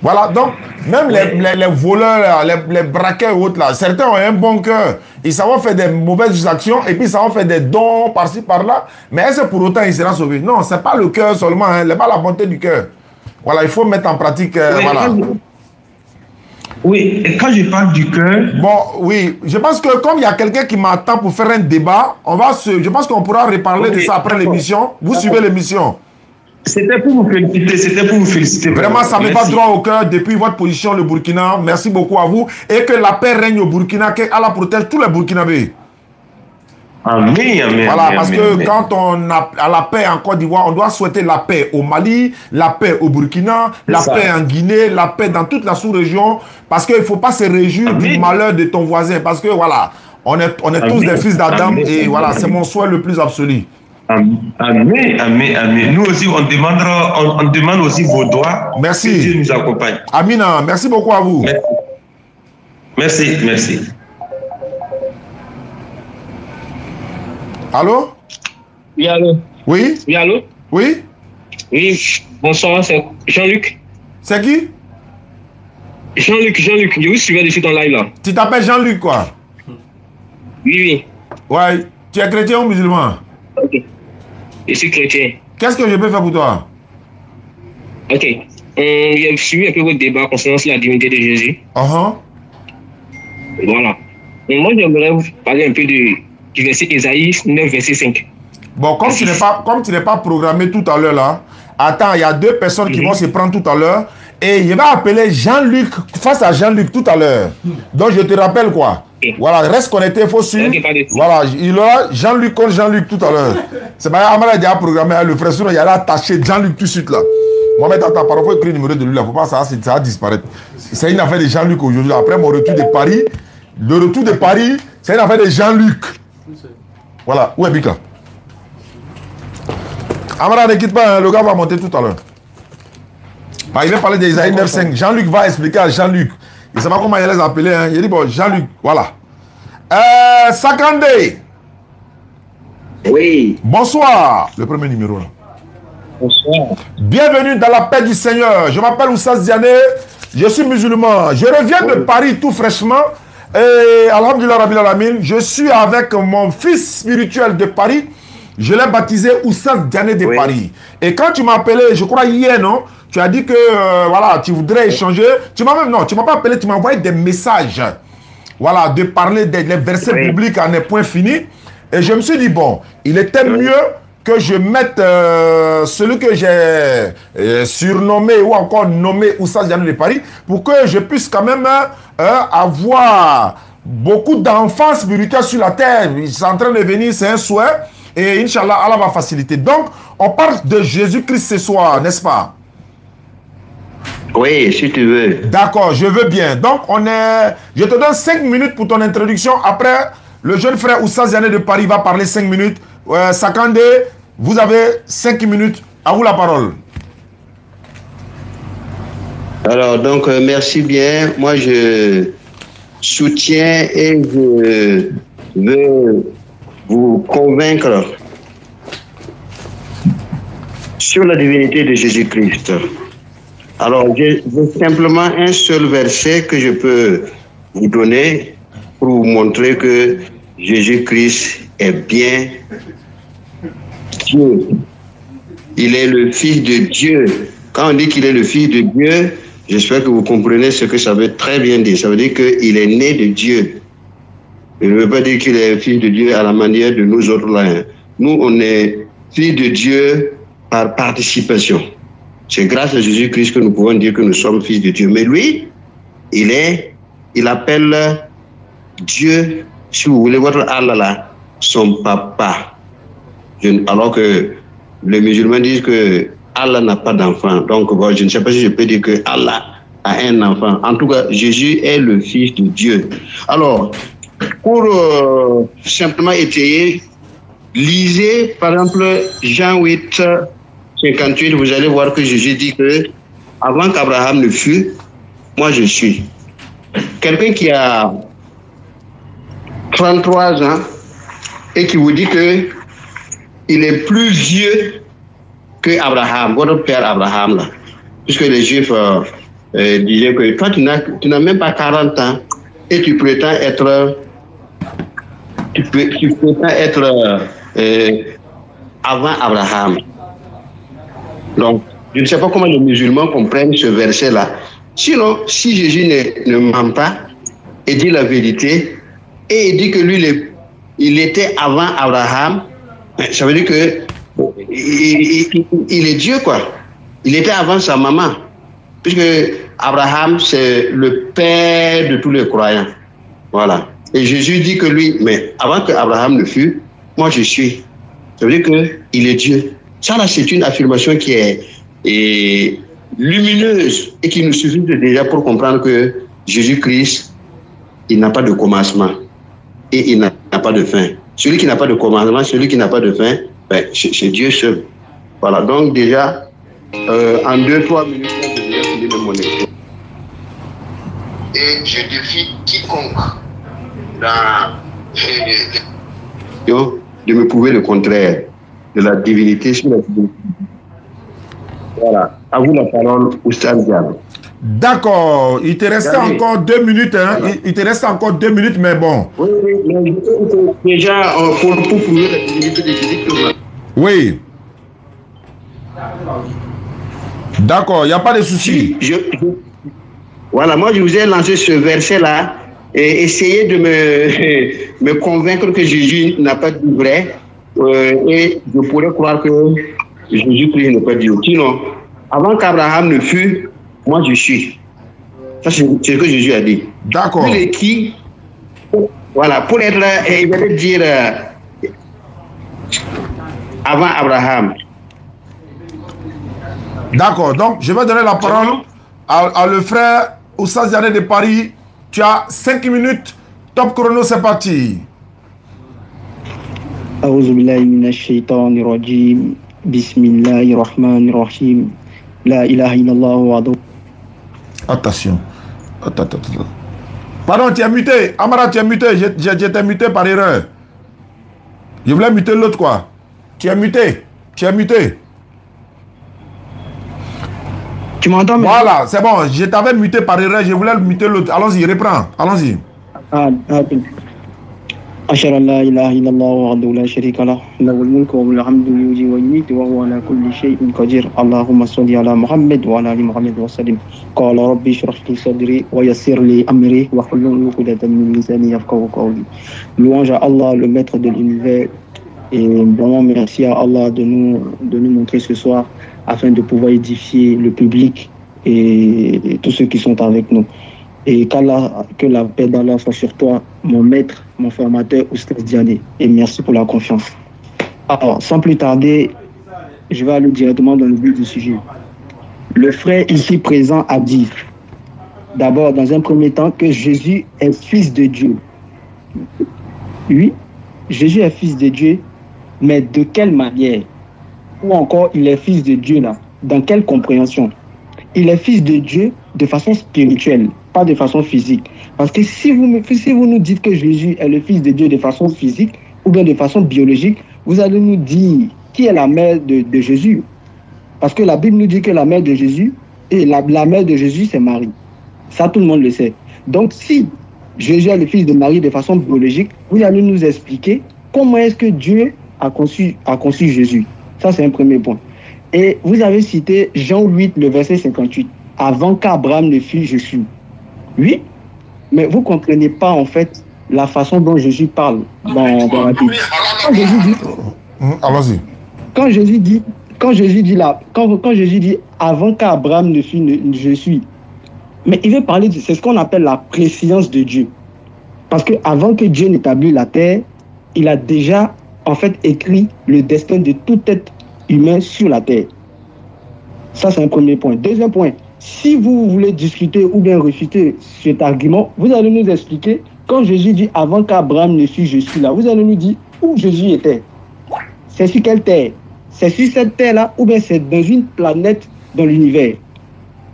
Voilà, donc, même les voleurs, les braqueurs ou autres, là, certains ont un bon cœur. Ils savent faire des mauvaises actions et puis ils savent faire des dons par-ci, par-là. Mais est-ce que pour autant, il sera sauvé? Non, c'est pas le cœur seulement, hein, c'est pas la bonté du cœur. Voilà, il faut mettre en pratique, voilà. Oui, et quand je parle du cœur... Bon, oui, je pense que comme il y a quelqu'un qui m'attend pour faire un débat, je pense qu'on pourra reparler de ça après l'émission. Vous suivez l'émission. C'était pour vous féliciter, Vraiment, ça me va droit au cœur depuis votre position, le Burkina. Merci beaucoup à vous. Et que la paix règne au Burkina, que Allah protège tous les Burkinabés. Amen, amen. Voilà, parce que quand on a la paix en Côte d'Ivoire, on doit souhaiter la paix au Mali, la paix au Burkina, la paix en Guinée, la paix dans toute la sous-région. Parce qu'il ne faut pas se réjouir du malheur de ton voisin. Parce que voilà, on est tous des fils d'Adam et voilà, c'est mon souhait le plus absolu. Amen, amen, amen. Nous aussi, on demande aussi vos doigts. Merci. Que Dieu nous accompagne. Amina, merci beaucoup à vous. Merci, merci. Allô? Oui, allô? Oui? Oui, allô? Oui? Oui, bonsoir, c'est Jean-Luc. C'est qui? Jean-Luc, je vous suivais dessus ton live là. Tu t'appelles Jean-Luc quoi? Oui. Ouais, tu es chrétien ou musulman? Ok. Je suis chrétien. Qu'est-ce que je peux faire pour toi? Ok. J'ai suivi un peu votre débat concernant la divinité de Jésus. Voilà. Et moi, j'aimerais vous parler un peu du verset Ésaïe 9, verset 5. Bon, comme tu n'es pas programmé tout à l'heure là, attends, il y a deux personnes qui vont se prendre tout à l'heure et il va appeler Jean-Luc face à Jean-Luc tout à l'heure. Donc, je te rappelle quoi? Voilà, reste connecté, il faut suivre. Voilà, il aura Jean-Luc contre Jean-Luc tout à l'heure. C'est pas Amara déjà programmé, le frère Souna, il a attaché Jean-Luc tout de suite là. Mohamed Atta, par rapport, il faut écrire le numéro de lui là, faut pas ça va disparaître. C'est une affaire de Jean-Luc aujourd'hui. Après mon retour de Paris, c'est une affaire de Jean-Luc. Voilà, où est Bika? Amara, ne quitte pas, le gars va monter tout à l'heure. Bah, il va parler d'Isaïe 9.5. Jean-Luc va expliquer à Jean-Luc. Il ne sait pas comment il les a appelés. Hein. Il dit, bon, Jean-Luc, voilà. Sakande. Oui. Bonsoir. Le premier numéro là. Bonsoir. Bienvenue dans la paix du Seigneur. Je m'appelle Oussas Diané. Je suis musulman. Je reviens de Paris tout fraîchement. Et alhamdulillah Rabbil Alamin, je suis avec mon fils spirituel de Paris. Je l'ai baptisé Oussas Diané de Paris. Et quand tu m'as appelé, je crois hier, non? Tu as dit que voilà, tu voudrais échanger. Tu m'as même non, tu m'as pas appelé, tu m'as envoyé des messages. Voilà, de parler des versets bibliques à un point fini. Et je me suis dit, bon, il était mieux que je mette celui que j'ai surnommé ou encore nommé Oussas Diané de Paris pour que je puisse quand même avoir beaucoup d'enfants spirituels sur la terre. Ils sont en train de venir, c'est un souhait. Et Inch'Allah, Allah va faciliter. Donc, on parle de Jésus-Christ ce soir, n'est-ce pas? Oui, si tu veux. D'accord, je veux bien. Donc, je te donne 5 minutes pour ton introduction. Après, le jeune frère Oussas Diané de Paris va parler 5 minutes. Sakande, vous avez 5 minutes. À vous la parole. Alors, donc, merci bien. Moi, je soutiens et je veux vous convaincre sur la divinité de Jésus-Christ. Alors, j'ai simplement un seul verset que je peux vous donner pour vous montrer que Jésus-Christ est bien Dieu. Il est le Fils de Dieu. Quand on dit qu'il est le Fils de Dieu, j'espère que vous comprenez ce que ça veut très bien dire. Ça veut dire qu'il est né de Dieu. Je ne veux pas dire qu'il est Fils de Dieu à la manière de nous autres là. Nous, on est Fils de Dieu par participation. C'est grâce à Jésus-Christ que nous pouvons dire que nous sommes fils de Dieu. Mais lui, il appelle Dieu, si vous voulez, votre Allah là, son papa. Alors que les musulmans disent que Allah n'a pas d'enfant. Donc, bon, je ne sais pas si je peux dire que Allah a un enfant. En tout cas, Jésus est le Fils de Dieu. Alors, pour simplement étayer, lisez par exemple Jean 8, 58, vous allez voir que Jésus dit que avant qu'Abraham ne fût, moi je suis. Quelqu'un qui a 33 ans et qui vous dit que il est plus vieux que Abraham, votre père Abraham là, puisque les Juifs disaient que toi tu n'as même pas 40 ans et tu prétends être avant Abraham. Donc, je ne sais pas comment les musulmans comprennent ce verset-là. Sinon, si Jésus ne ment pas et dit la vérité, et il dit que lui, il était avant Abraham, ça veut dire que il est Dieu, quoi. Il était avant sa maman. Puisque Abraham, c'est le père de tous les croyants. Voilà. Et Jésus dit que lui, mais avant que Abraham ne fût, moi je suis. Ça veut dire qu'il est Dieu. Ça, là, c'est une affirmation qui est lumineuse et qui nous suffit déjà pour comprendre que Jésus-Christ, il n'a pas de commencement et il n'a pas de fin. Celui qui n'a pas de commencement, celui qui n'a pas de fin, ben, c'est Dieu seul. Voilà, donc déjà, en 2-3 minutes, je vais finir mon exposé. Et je défie quiconque de me prouver le contraire de la divinité sur la divinité. Voilà. À vous la parole, Oussas Diané. D'accord. Il te restait encore 2 minutes. Hein? Il te reste encore 2 minutes, mais bon. Oui, oui. Déjà, pour prouver la divinité de Jésus. Oui. D'accord, il n'y a pas de souci. Voilà, moi je vous ai lancé ce verset-là et essayez de me convaincre que Jésus n'a pas dit vrai et je pourrais croire que Jésus-Christ n'a pas dit. Sinon, avant qu'Abraham ne fût, moi je suis. Ça c'est ce que Jésus a dit. D'accord. Il est qui? Voilà, pour être là, il va dire avant Abraham. D'accord, donc je vais donner la parole à le frère Oussa Ziané de Paris. Tu as 5 minutes. Top chrono, c'est parti. Bismillahirrahmanirrahim. La ilaha illallah wa Attention. Attends. Pardon, tu es muté. Amara, tu es muté. J'étais muté par erreur. Je voulais muter l'autre, quoi. Tu es muté. Tu m'entends? Voilà, c'est bon. Je t'avais muté par erreur. Je voulais muter l'autre. Allons-y, reprends. Allons-y. أشهد أن لا إله إلا الله وحده لا شريك له له الملك وله الحمد يحيي ويميت وهو على كل شيء قدير اللهم صل على محمد وعلى آل محمد وسلم قال ربي اشرح لي صدري ويسر لي أمري واحلل عقدة من لساني يفقهوا قولي. Louange à Allah, le maître de l'univers, et vraiment merci à Allah de nous montrer ce soir afin de pouvoir édifier le public et tous ceux qui sont avec nous. Et que la paix d'Allah soit sur toi, mon maître, mon formateur, Oustaz Diané. Et merci pour la confiance. Alors, sans plus tarder, je vais aller directement dans le but du sujet. Le frère ici présent a dit, d'abord, dans un premier temps, que Jésus est fils de Dieu. Oui, Jésus est fils de Dieu, mais de quelle manière? Ou encore, il est fils de Dieu là? Dans quelle compréhension? Il est fils de Dieu de façon spirituelle, pas de façon physique. Parce que si vous nous dites que Jésus est le fils de Dieu de façon physique ou bien de façon biologique, vous allez nous dire qui est la mère de Jésus. Parce que la Bible nous dit que la mère de Jésus, et la mère de Jésus, c'est Marie. Ça, tout le monde le sait. Donc, si Jésus est le fils de Marie de façon biologique, vous allez nous expliquer comment est-ce que Dieu a conçu Jésus. Ça, c'est un premier point. Et vous avez cité Jean 8, le verset 58. Avant qu'Abraham ne fût, je suis. Oui, mais vous ne comprenez pas en fait la façon dont Jésus parle dans la Bible. Quand Jésus dit, allons-y. Quand Jésus dit avant qu'Abraham ne fût, je suis. Mais il veut parler, c'est ce qu'on appelle la préscience de Dieu. Parce qu'avant que Dieu n'établisse la terre, il a déjà en fait écrit le destin de tout être humain sur la terre. Ça, c'est un premier point. Deuxième point, si vous voulez discuter ou bien réfuter cet argument, vous allez nous expliquer, quand Jésus dit avant qu'Abraham ne fût, je suis là, vous allez nous dire où Jésus était. C'est sur quelle terre? C'est sur cette terre-là ou bien c'est dans une planète dans l'univers?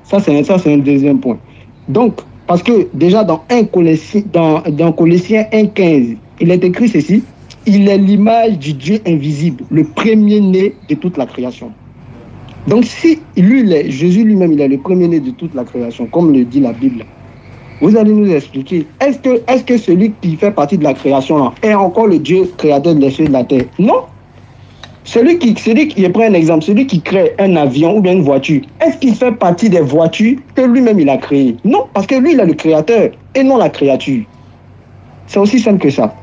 Ça, c'est un deuxième point. Donc, parce que déjà dans Colossiens 1,15, il est écrit ceci: il est l'image du Dieu invisible, le premier-né de toute la création. Donc si Jésus lui-même, il est le premier-né de toute la création, comme le dit la Bible, vous allez nous expliquer, est-ce que celui qui fait partie de la création là, est encore le Dieu créateur des cieux et de la terre? Non. Je prends un exemple, celui qui crée un avion ou bien une voiture, est-ce qu'il fait partie des voitures que lui-même il a créées? Non, parce que lui, il est le créateur et non la créature. C'est aussi simple que ça.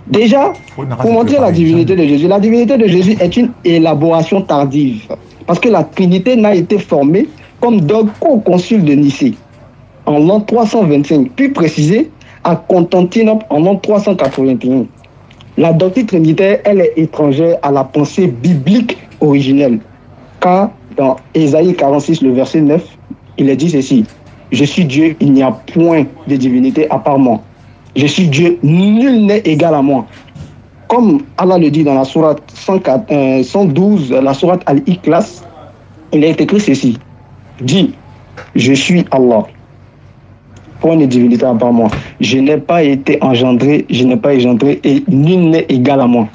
Déjà, pour montrer la divinité de Jésus est une élaboration tardive. Parce que la Trinité n'a été formée comme dogme qu'au concile de Nicée en l'an 325, puis précisée à Constantinople en l'an 381. La doctrine trinitaire, elle est étrangère à la pensée biblique originelle. Car dans Ésaïe 46, le verset 9, il est dit ceci: je suis Dieu, il n'y a point de divinité à part moi. Je suis Dieu, nul n'est égal à moi. Comme Allah le dit dans la sourate 112, la sourate Al-Ikhlas, il est écrit ceci: dis, je suis Allah. Point de divinité à part moi. Je n'ai pas été engendré, je n'ai pas engendré et nul n'est égal à moi.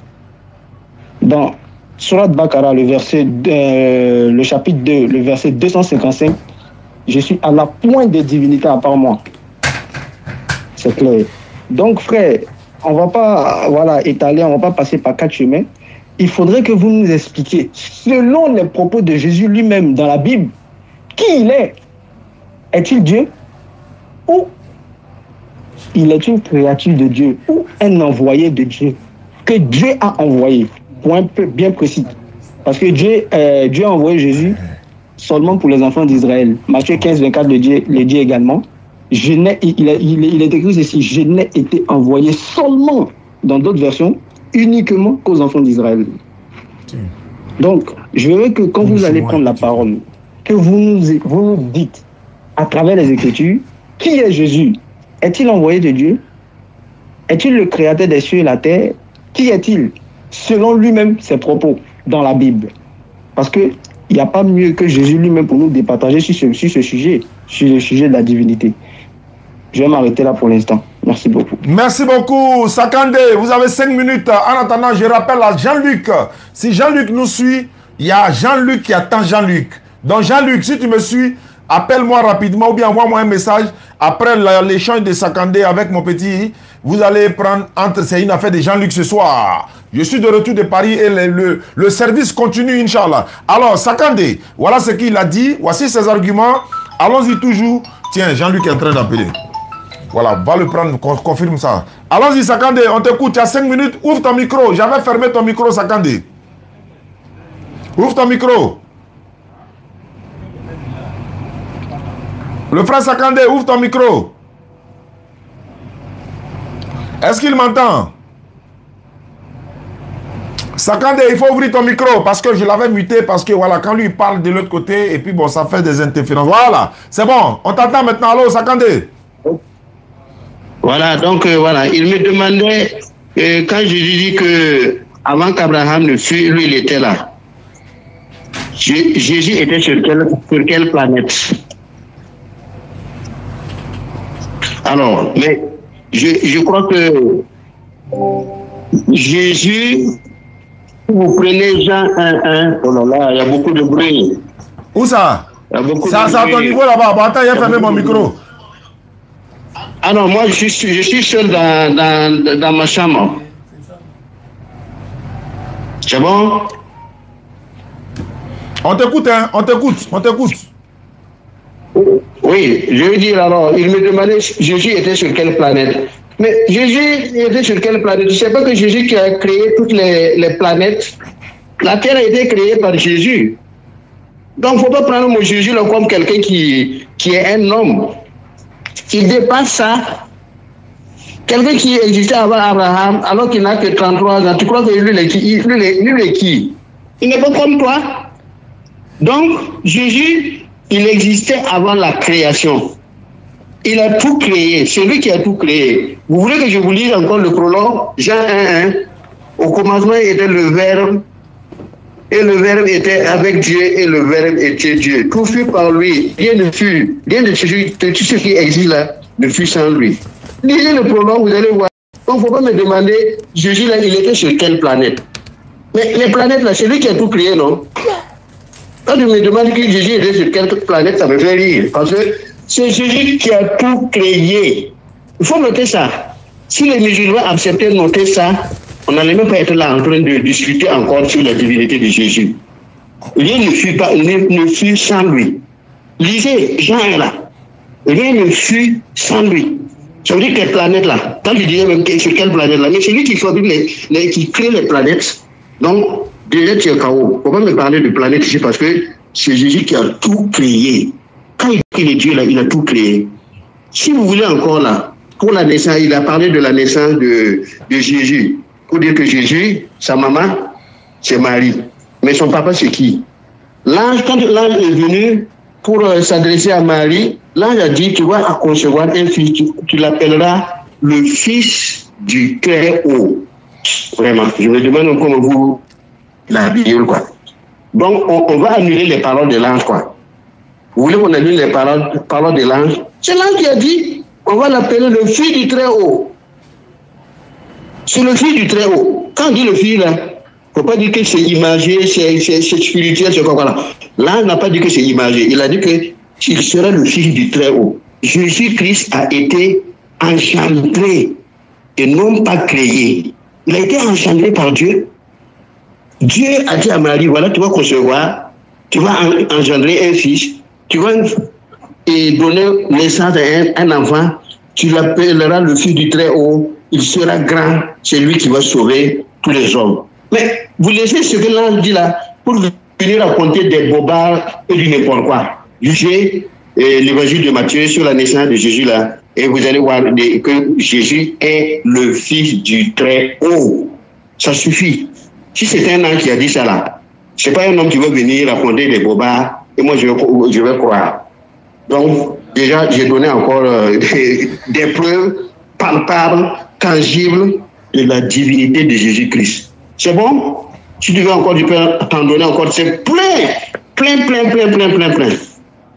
Dans Surat Bakara, le chapitre 2, le verset 255, Je suis à la pointe de divinité à part moi. C'est clair. Donc, frère, on ne va pas étaler, on ne va pas passer par 4 chemins. Il faudrait que vous nous expliquiez, selon les propos de Jésus lui-même dans la Bible, qui il est. Est-il Dieu? Ou il est une créature de Dieu? Ou un envoyé de Dieu? Que Dieu a envoyé? Point bien précis. Parce que Dieu a envoyé Jésus seulement pour les enfants d'Israël. Matthieu 15, 24 le dit également. Il est écrit ceci, je n'ai été envoyé seulement, dans d'autres versions, uniquement qu'aux enfants d'Israël. Donc, je veux que quand vous allez prendre la parole, que vous nous dites, à travers les Écritures, qui est Jésus? Est-il envoyé de Dieu? Est-il le créateur des cieux et la terre? Qui est-il? Selon lui-même, ses propos dans la Bible. Parce qu'il n'y a pas mieux que Jésus lui-même pour nous départager sur ce sujet, sur le sujet de la divinité. Je vais m'arrêter là pour l'instant. Merci beaucoup. Merci beaucoup, Sakandé. Vous avez 5 minutes. En attendant, je rappelle à Jean-Luc. Si Jean-Luc nous suit, il y a Jean-Luc qui attend Jean-Luc. Donc Jean-Luc, si tu me suis, appelle-moi rapidement ou bien envoie-moi un message. Après l'échange de Sakandé avec mon petit, vous allez prendre entre... C'est une affaire de Jean-Luc ce soir. Je suis de retour de Paris et le service continue, Inch'Allah. Alors, Sakandé, voilà ce qu'il a dit. Voici ses arguments. Allons-y toujours. Tiens, Jean-Luc est en train d'appeler. Voilà, va le prendre, confirme ça. Allons-y, Sakandé, on t'écoute. Il y a 5 minutes. Ouvre ton micro. J'avais fermé ton micro, Sakandé. Ouvre ton micro. Le frère Sakandé, ouvre ton micro. Est-ce qu'il m'entend? Sakandé, il faut ouvrir ton micro parce que je l'avais muté parce que voilà, quand lui il parle de l'autre côté et puis bon, ça fait des interférences. Voilà, c'est bon, on t'entend maintenant. Allô, Sakandé? Voilà, donc voilà, il me demandait quand je lui dis que avant qu'Abraham ne fût, lui il était là. Jésus était sur quelle planète? Alors, mais je crois que Jésus, vous prenez Jean 1:1, oh là là, il y a beaucoup de bruit. Où ça? C'est à ton niveau là-bas. Bon, attends, il a fermé mon micro. Ah non, moi je suis seul dans ma chambre. C'est bon? On t'écoute, hein? On t'écoute. Oui, je veux dire alors, il me demandait Jésus était sur quelle planète. Mais Jésus était sur quelle planète? Je ne sais pas que Jésus qui a créé toutes les planètes. La Terre a été créée par Jésus. Donc il ne faut pas prendre mon Jésus là comme quelqu'un qui est un homme. Il dépasse ça. Quelqu'un qui existait avant Abraham, alors qu'il n'a que 33 ans, tu crois que lui est qui? Il n'est pas comme toi. Donc, Jésus, il existait avant la création. Il a tout créé. C'est lui qui a tout créé. Vous voulez que je vous lise encore le prologue? Jean 1:1. Au commencement était le Verbe, et le Verbe était avec Dieu, et le Verbe était Dieu. Tout fut par lui. Rien de tout ce qui existe là ne fut sans lui. Lisez le prologue, vous allez voir. Donc, il ne faut pas me demander, Jésus là, il était sur quelle planète? Mais les planètes là, c'est lui qui a tout créé, non? Quand tu me demandes que Jésus était sur quelle planète, ça me fait rire. Parce que c'est Jésus qui a tout créé. Il faut noter ça. Si les musulmans acceptaient de noter ça, on n'allait même pas être là en train de discuter encore sur la divinité de Jésus. Rien ne fut sans lui. Lisez Jean là. Rien ne fut sans lui. Ça veut dire quelle planète là? Quand je disais même sur quelle planète là, mais c'est lui qui fabrique qui crée les planètes. Donc, déjà tu es KO. Pourquoi me parler de planète ici? Parce que c'est Jésus qui a tout créé. Quand il crée les dieux là, il a tout créé. Si vous voulez encore là, pour la naissance, il a parlé de la naissance de Jésus. Pour dire que Jésus, sa maman, c'est Marie. Mais son papa, c'est qui? L'ange, quand l'ange est venu pour s'adresser à Marie, l'ange a dit, tu vas concevoir un fils, tu l'appelleras le fils du Très-Haut. Vraiment, je me demande comment vous la Bible, quoi. Donc, on va annuler les paroles de l'ange, quoi. Vous voulez qu'on annule les paroles de l'ange? C'est l'ange qui a dit, on va l'appeler le fils du Très-Haut. C'est le fils du Très-Haut. Quand on dit le fils, là, il ne faut pas dire que c'est imagé, c'est spirituel, c'est quoi, voilà. L'ange n'a pas dit que c'est imagé. Il a dit que il sera le Fils du Très-Haut. Jésus-Christ a été engendré et non pas créé. Il a été engendré par Dieu. Dieu a dit à Marie, voilà, tu vas concevoir, tu vas engendrer un fils, tu vas donner naissance à un enfant, tu l'appelleras le Fils du Très-Haut, il sera grand, c'est lui qui va sauver tous les hommes. Mais vous laissez ce que l'ange dit là pour venir raconter des bobards et du n'importe quoi. Jugez l'évangile de Matthieu sur la naissance de Jésus là, et vous allez voir que Jésus est le Fils du Très-Haut. Ça suffit. Si c'est un ange qui a dit ça là, c'est pas un homme qui va venir raconter des bobards et moi je vais croire. Donc déjà j'ai donné encore des preuves palpables, tangibles de la divinité de Jésus-Christ. C'est bon? Si tu veux encore, tu peux t'en donner encore. C'est plein.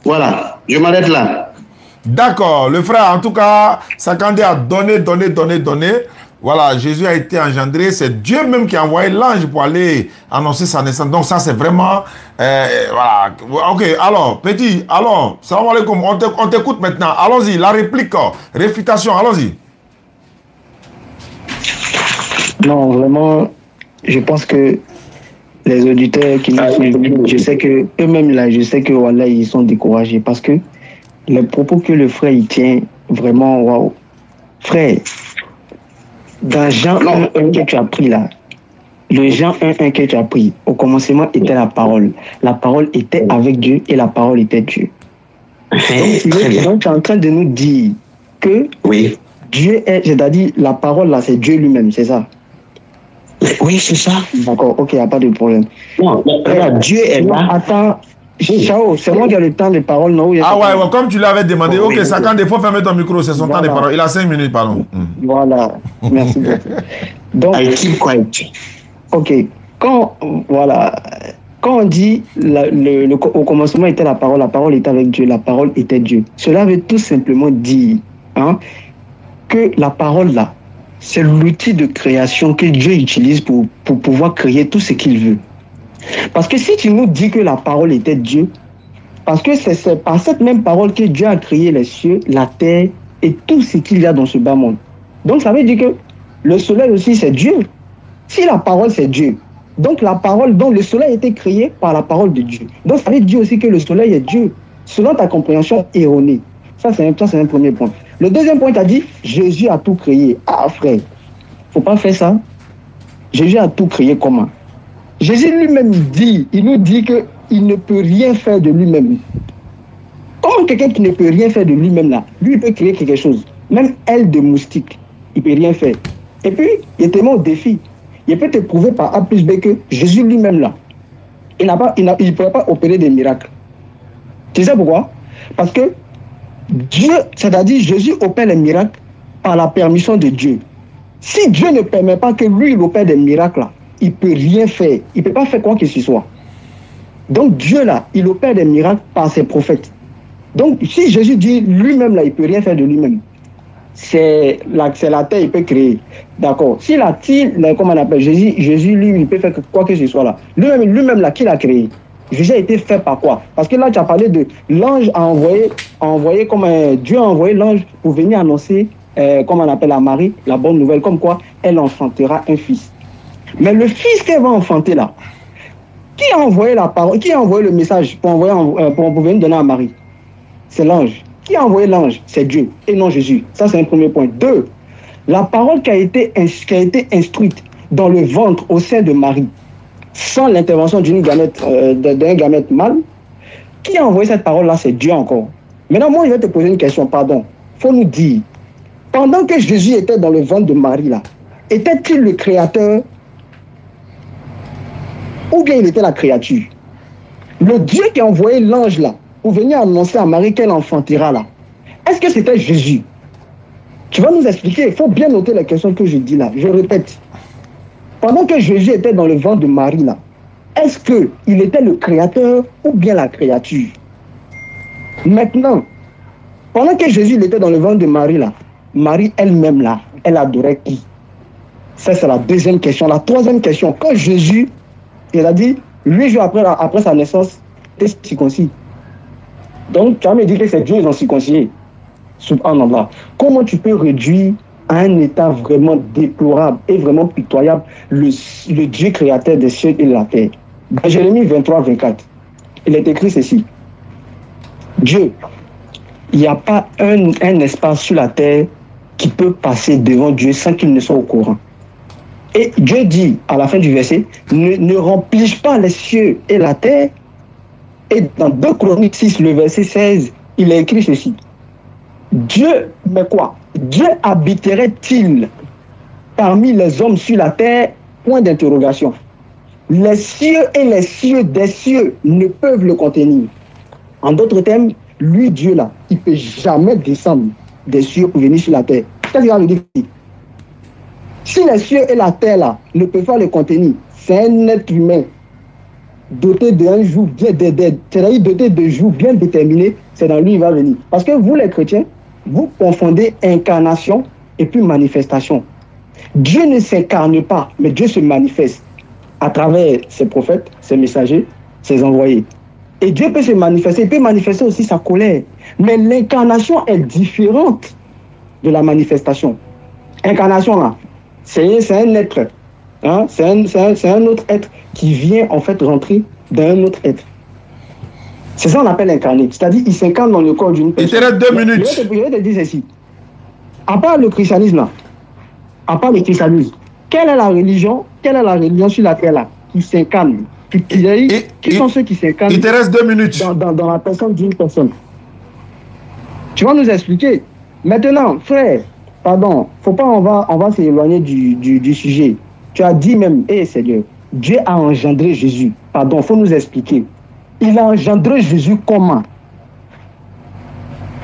Voilà, je m'arrête là. D'accord, le frère, en tout cas, Sakandé a donné. Voilà, Jésus a été engendré. C'est Dieu même qui a envoyé l'ange pour aller annoncer sa naissance. Donc ça, c'est vraiment... voilà. Ok, alors, petit, alors, salam alaikum, on t'écoute maintenant. Allons-y, la réplique, réfutation, allons-y. Non, vraiment, je pense que les auditeurs qui nous suivent, je sais que eux-mêmes là, je sais que voilà, ils sont découragés parce que les propos que le frère il tient, vraiment, waouh. Frère, dans Jean 1 que tu as pris là, le Jean 1 que tu as pris, au commencement était la parole. La parole était avec Dieu et la parole était Dieu. Donc tu es en train de nous dire que Dieu est, c'est-à-dire la parole là, c'est Dieu lui-même, c'est ça? Oui, c'est ça. D'accord, ok, il n'y a pas de problème. Non, Dieu est là. Attends, ciao, c'est moi qui ai le temps des paroles, non? Ouais, comme tu l'avais demandé, ok, ça quand il faut fermer ton micro, c'est son temps des paroles. Il a 5 minutes, pardon. Voilà, merci beaucoup. Donc, ok, quand on dit au commencement était la parole était avec Dieu, la parole était Dieu. Cela veut tout simplement dire que la parole là, c'est l'outil de création que Dieu utilise pour pouvoir créer tout ce qu'il veut. Parce que si tu nous dis que la parole était Dieu, parce que c'est par cette même parole que Dieu a créé les cieux, la terre et tout ce qu'il y a dans ce bas monde. Donc ça veut dire que le soleil aussi c'est Dieu. Si la parole c'est Dieu, donc la parole, donc le soleil a été créé par la parole de Dieu. Donc ça veut dire aussi que le soleil est Dieu, selon ta compréhension erronée. Ça c'est un premier point. Le deuxième point, tu as dit, Jésus a tout créé. Ah frère, faut pas faire ça. Jésus a tout créé comment? Jésus lui-même il nous dit qu'il ne peut rien faire de lui-même. Comment quelqu'un qui ne peut rien faire de lui-même là, lui il peut créer quelque chose. Même aile de moustique, il peut rien faire. Et puis, il te met au défi. Il peut te prouver par A plus B que Jésus lui-même là, il ne pourrait pas opérer des miracles. Tu sais pourquoi? Parce que Dieu, c'est-à-dire Jésus opère les miracles par la permission de Dieu. Si Dieu ne permet pas que lui il opère des miracles là, il ne peut rien faire. Il ne peut pas faire quoi que ce soit. Donc Dieu là, il opère des miracles par ses prophètes. Donc si Jésus dit lui-même là, il ne peut rien faire de lui-même. C'est la terre, il peut créer. D'accord. Comment on appelle Jésus lui, il peut faire quoi que ce soit là. Lui-même là, qui l'a créé? Jésus a été fait par quoi? Parce que là, tu as parlé de l'ange a envoyé comme Dieu a envoyé l'ange pour venir annoncer, comme on appelle à Marie, la bonne nouvelle, comme quoi elle enfantera un fils. Mais le fils qu'elle va enfanter là, qui a envoyé la parole, qui a envoyé le message pour venir donner à Marie? C'est l'ange. Qui a envoyé l'ange? C'est Dieu et non Jésus. Ça, c'est un premier point. 2, la parole qui a été instruite dans le ventre au sein de Marie, sans l'intervention d'un gamète mâle, qui a envoyé cette parole-là? C'est Dieu encore. Maintenant, moi, je vais te poser une question, pardon. Il faut nous dire, pendant que Jésus était dans le ventre de Marie, là, était-il le créateur ou bien il était la créature? Le Dieu qui a envoyé l'ange là, pour venir annoncer à Marie qu'elle enfantera là, est-ce que c'était Jésus? Tu vas nous expliquer, il faut bien noter la question que je dis là, je répète. Pendant que Jésus était dans le ventre de Marie là, est-ce qu'il était le créateur ou bien la créature? Maintenant, pendant que Jésus était dans le ventre de Marie là, Marie elle-même là, elle adorait qui? Ça c'est la deuxième question. La troisième question, quand Jésus, il a dit, 8 jours après sa naissance, il était circoncis. Donc, tu vas me dire que c'est Dieu, ils ont circoncisé. Subhanallah. Comment tu peux réduire à un état vraiment déplorable et vraiment pitoyable le Dieu créateur des cieux et de la terre? Dans Jérémie 23, 24, il est écrit ceci. Dieu, il n'y a pas un espace sur la terre qui peut passer devant Dieu sans qu'il ne soit au courant. Et Dieu dit à la fin du verset, ne remplis pas les cieux et la terre. Et dans 2 Chroniques 6, le verset 16, il est écrit ceci. Dieu, mais quoi? Dieu habiterait-il parmi les hommes sur la terre? Point d'interrogation. Les cieux et les cieux des cieux ne peuvent le contenir. En d'autres termes, lui, Dieu là, il ne peut jamais descendre des cieux pour venir sur la terre. Qu'est-ce qu'il va me dire? Si les cieux et la terre là ne peuvent pas le contenir, c'est un être humain doté d'un jour bien c'est-à-dire doté de jours bien déterminés, c'est dans lui il va venir. Parce que vous les chrétiens, vous confondez incarnation et puis manifestation. Dieu ne s'incarne pas, mais Dieu se manifeste à travers ses prophètes, ses messagers, ses envoyés. Et Dieu peut se manifester, il peut manifester aussi sa colère. Mais l'incarnation est différente de la manifestation. Incarnation là, c'est un être. Hein? C'est un autre être qui vient en fait rentrer dans un autre être. C'est ça qu'on appelle incarné. C'est-à-dire qu'il s'incarne dans le corps d'une personne. Il te reste 2 minutes. Je vais te dire ceci. À part le christianisme là, quelle est la religion sur la terre là qui s'incarne? Qui sont ceux qui s'incarnent? Il te reste 2 minutes. Dans la personne d'une personne. Tu vas nous expliquer. Maintenant, frère, pardon, faut pas, on va s'éloigner du sujet. Tu as dit même, Seigneur, Dieu a engendré Jésus. Pardon, faut nous expliquer. Il a engendré Jésus comment?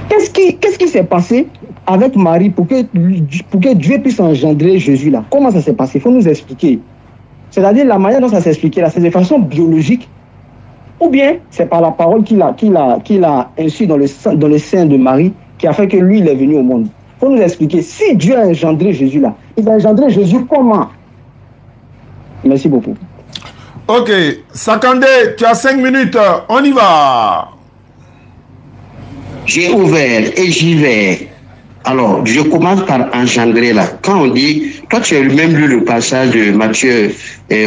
Qu'est-ce qui s'est passé avec Marie pour que Dieu puisse engendrer Jésus là? Comment ça s'est passé? Il faut nous expliquer. C'est-à-dire la manière dont ça s'est expliqué là, c'est de façon biologique, ou bien c'est par la parole qu'il a insu dans le sein de Marie qui a fait que lui il est venu au monde. Il faut nous expliquer. Si Dieu a engendré Jésus là, il a engendré Jésus comment? Merci beaucoup. Ok, Sakandé, tu as 5 minutes, on y va. J'ai ouvert et j'y vais. Alors, je commence par engendrer là. Quand on dit, toi tu as même lu le passage de Matthieu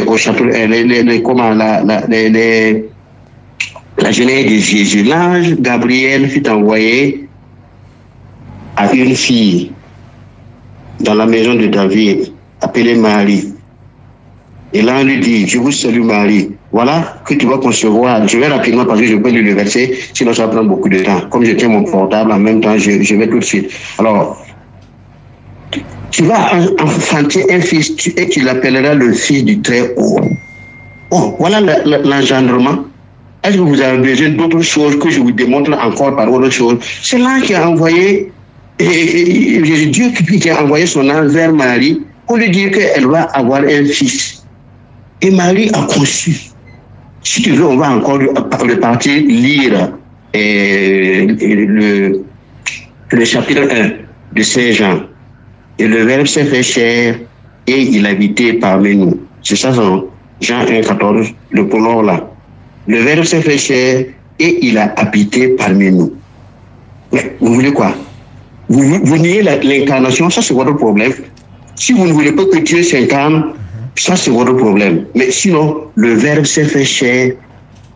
au chapitre, la genèse de Jésus. L'ange Gabriel fut envoyé à une fille dans la maison de David, appelée Marie. Et là, on lui dit, je vous salue Marie. Voilà que tu vas concevoir. Je vais rapidement parce que je peux lire le verset, sinon ça va prendre beaucoup de temps. Comme je tiens mon portable en même temps, je vais tout de suite. Alors, tu vas enfanter un fils et tu l'appelleras le fils du Très-Haut. Oh, voilà l'engendrement. Est-ce que vous avez besoin d'autres choses que je vous démontre encore par autre chose? C'est l'ange qui a envoyé, Dieu qui a envoyé son ange vers Marie pour lui dire qu'elle va avoir un fils. Et Marie a conçu. Si tu veux, on va encore repartir lire le chapitre 1 de Saint Jean. Et le Verbe s'est fait chair et il habitait parmi nous. C'est ça, Jean 1, 14, le prologue là. Le Verbe s'est fait chair et il a habité parmi nous. Mais vous voulez quoi? Vous niez l'incarnation, ça c'est votre problème. Si vous ne voulez pas que Dieu s'incarne, ça c'est votre problème. Mais sinon, le Verbe s'est fait chair,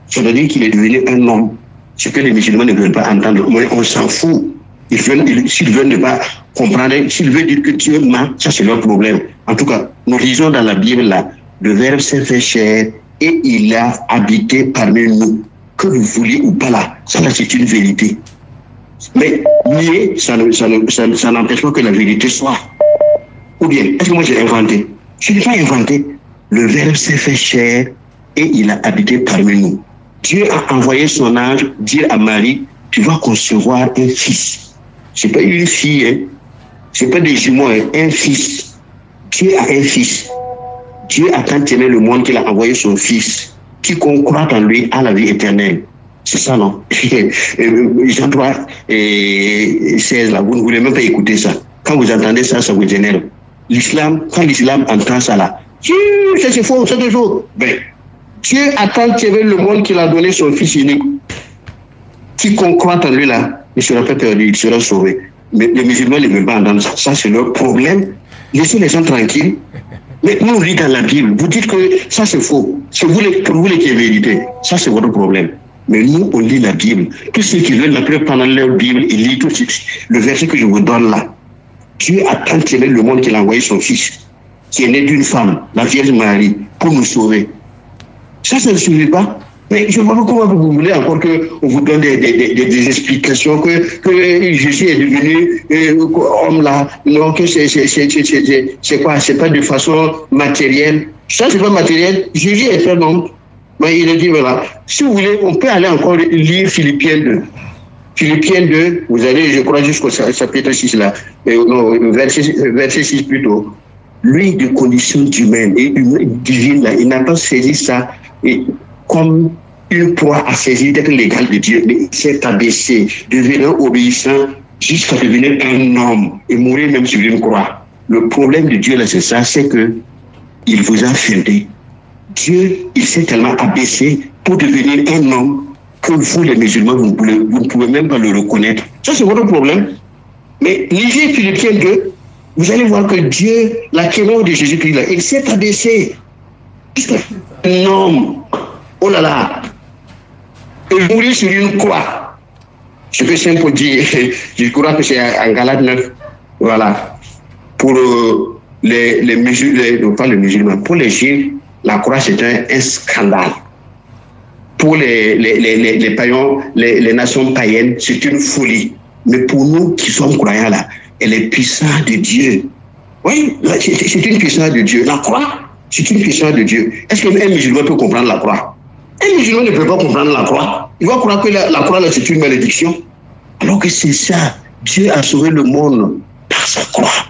ça veut dire qu'il est devenu un homme. Ce que les musulmans ne veulent pas entendre, mais on s'en fout. S'ils veulent ne pas comprendre, s'ils veulent dire que Dieu ment, ça c'est leur problème. En tout cas, nous lisons dans la Bible là, le Verbe s'est fait chair et il a habité parmi nous. Que vous vouliez ou pas là, ça là c'est une vérité. Mais nier, ça n'empêche pas que la vérité soit. Ou bien, est-ce que moi j'ai inventé? Je n'ai pas inventé. Le Verbe s'est fait chair et il a habité parmi nous. Dieu a envoyé son ange dire à Marie, tu vas concevoir un fils. Ce n'est pas une fille, hein. Ce n'est pas des jumeaux, hein. Un fils. Dieu a un fils. Dieu a tant aimé le monde qu'il a envoyé son fils. Quiconque croit en lui a la vie éternelle. C'est ça, non? Jean 3 et 16, là, vous ne voulez même pas écouter ça. Quand vous entendez ça, ça vous génère. L'islam, quand l'islam entend ça là, c'est faux, c'est toujours. Ben, Dieu a tant aimé le monde qu'il a donné son fils unique. quiconque croit en lui là, il ne sera pas perdu, il sera sauvé. Mais les musulmans ne veulent pas entendre ça. Ça, c'est leur problème. Laissez les gens tranquilles. Mais nous, on lit dans la Bible. Vous dites que ça, c'est faux. C'est vous pour vous qui est vérité. Ça, c'est votre problème. Mais nous, on lit la Bible. Tous ceux qui veulent après pendant leur Bible, ils lisent tout de suite. Le verset que je vous donne là. Dieu a tant aimé le monde qu'il a envoyé son fils, qui est né d'une femme, la Vierge Marie, pour nous sauver. Ça ne suffit pas. Mais je ne vois pas comment vous voulez encore qu'on vous donne des explications que Jésus est devenu homme là. Non, que c'est quoi? C'est pas de façon matérielle. Ça, c'est pas matériel. Jésus est un homme. Mais il a dit, voilà, si vous voulez, on peut aller encore lire Philippiens 2. Philippiens 2, vous allez, je crois, jusqu'au chapitre 6 là, non, verset 6 plutôt. Lui, de conditions humaines et divines, là, il n'a pas saisi ça comme une proie à saisir d'être l'égal de Dieu, mais il s'est abaissé, devenant obéissant jusqu'à devenir un homme et mourir même sur une croix. Le problème de Dieu, là, c'est ça, c'est que il vous a fondé. Dieu, il s'est tellement abaissé pour devenir un homme que vous, les musulmans, vous ne pouvez même pas le reconnaître. Ça, c'est votre problème. Mais lisez Philippiens 2, vous allez voir que Dieu, la clémence de Jésus-Christ, il s'est abaissé jusqu'à un homme. Oh là là! Et mourir sur une croix. Ce que Saint Paul dit, je crois que c'est en Galates 9. Voilà. Pour les musulmans, pas les musulmans, pour les juifs, la croix c'est un scandale. Pour les païens, les nations païennes, c'est une folie. Mais pour nous qui sommes croyants là, elle est puissante de Dieu. Oui, c'est une puissance de Dieu. La croix, c'est une puissance de Dieu. Est-ce qu'un musulman peut comprendre la croix? Un musulman ne peut pas comprendre la croix. Il va croire que la croix là c'est une malédiction. Alors que c'est ça. Dieu a sauvé le monde par sa croix.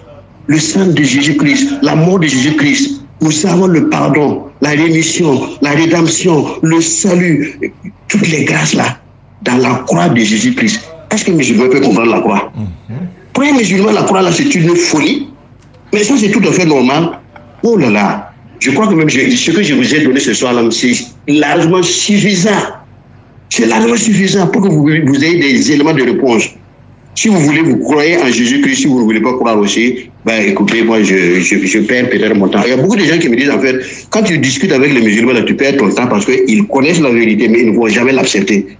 Le sang de Jésus-Christ, la mort de Jésus-Christ. Nous avons le pardon, la rémission, la rédemption, le salut, toutes les grâces là, dans la croix de Jésus-Christ. Est-ce qu'un musulman peut comprendre la croix? Pour un musulman, la croix là, c'est une folie. Mais ça, c'est tout à fait normal. Oh là là, je crois que même ce que je vous ai donné ce soir là, c'est largement suffisant. C'est largement suffisant pour que vous ayez des éléments de réponse. Si vous voulez, vous croyez en Jésus-Christ, si vous ne voulez pas croire aussi, ben écoutez, moi je perds peut-être mon temps. Il y a beaucoup de gens qui me disent en fait, quand tu discutes avec les musulmans, là, tu perds ton temps parce qu'ils connaissent la vérité, mais ils ne vont jamais l'accepter.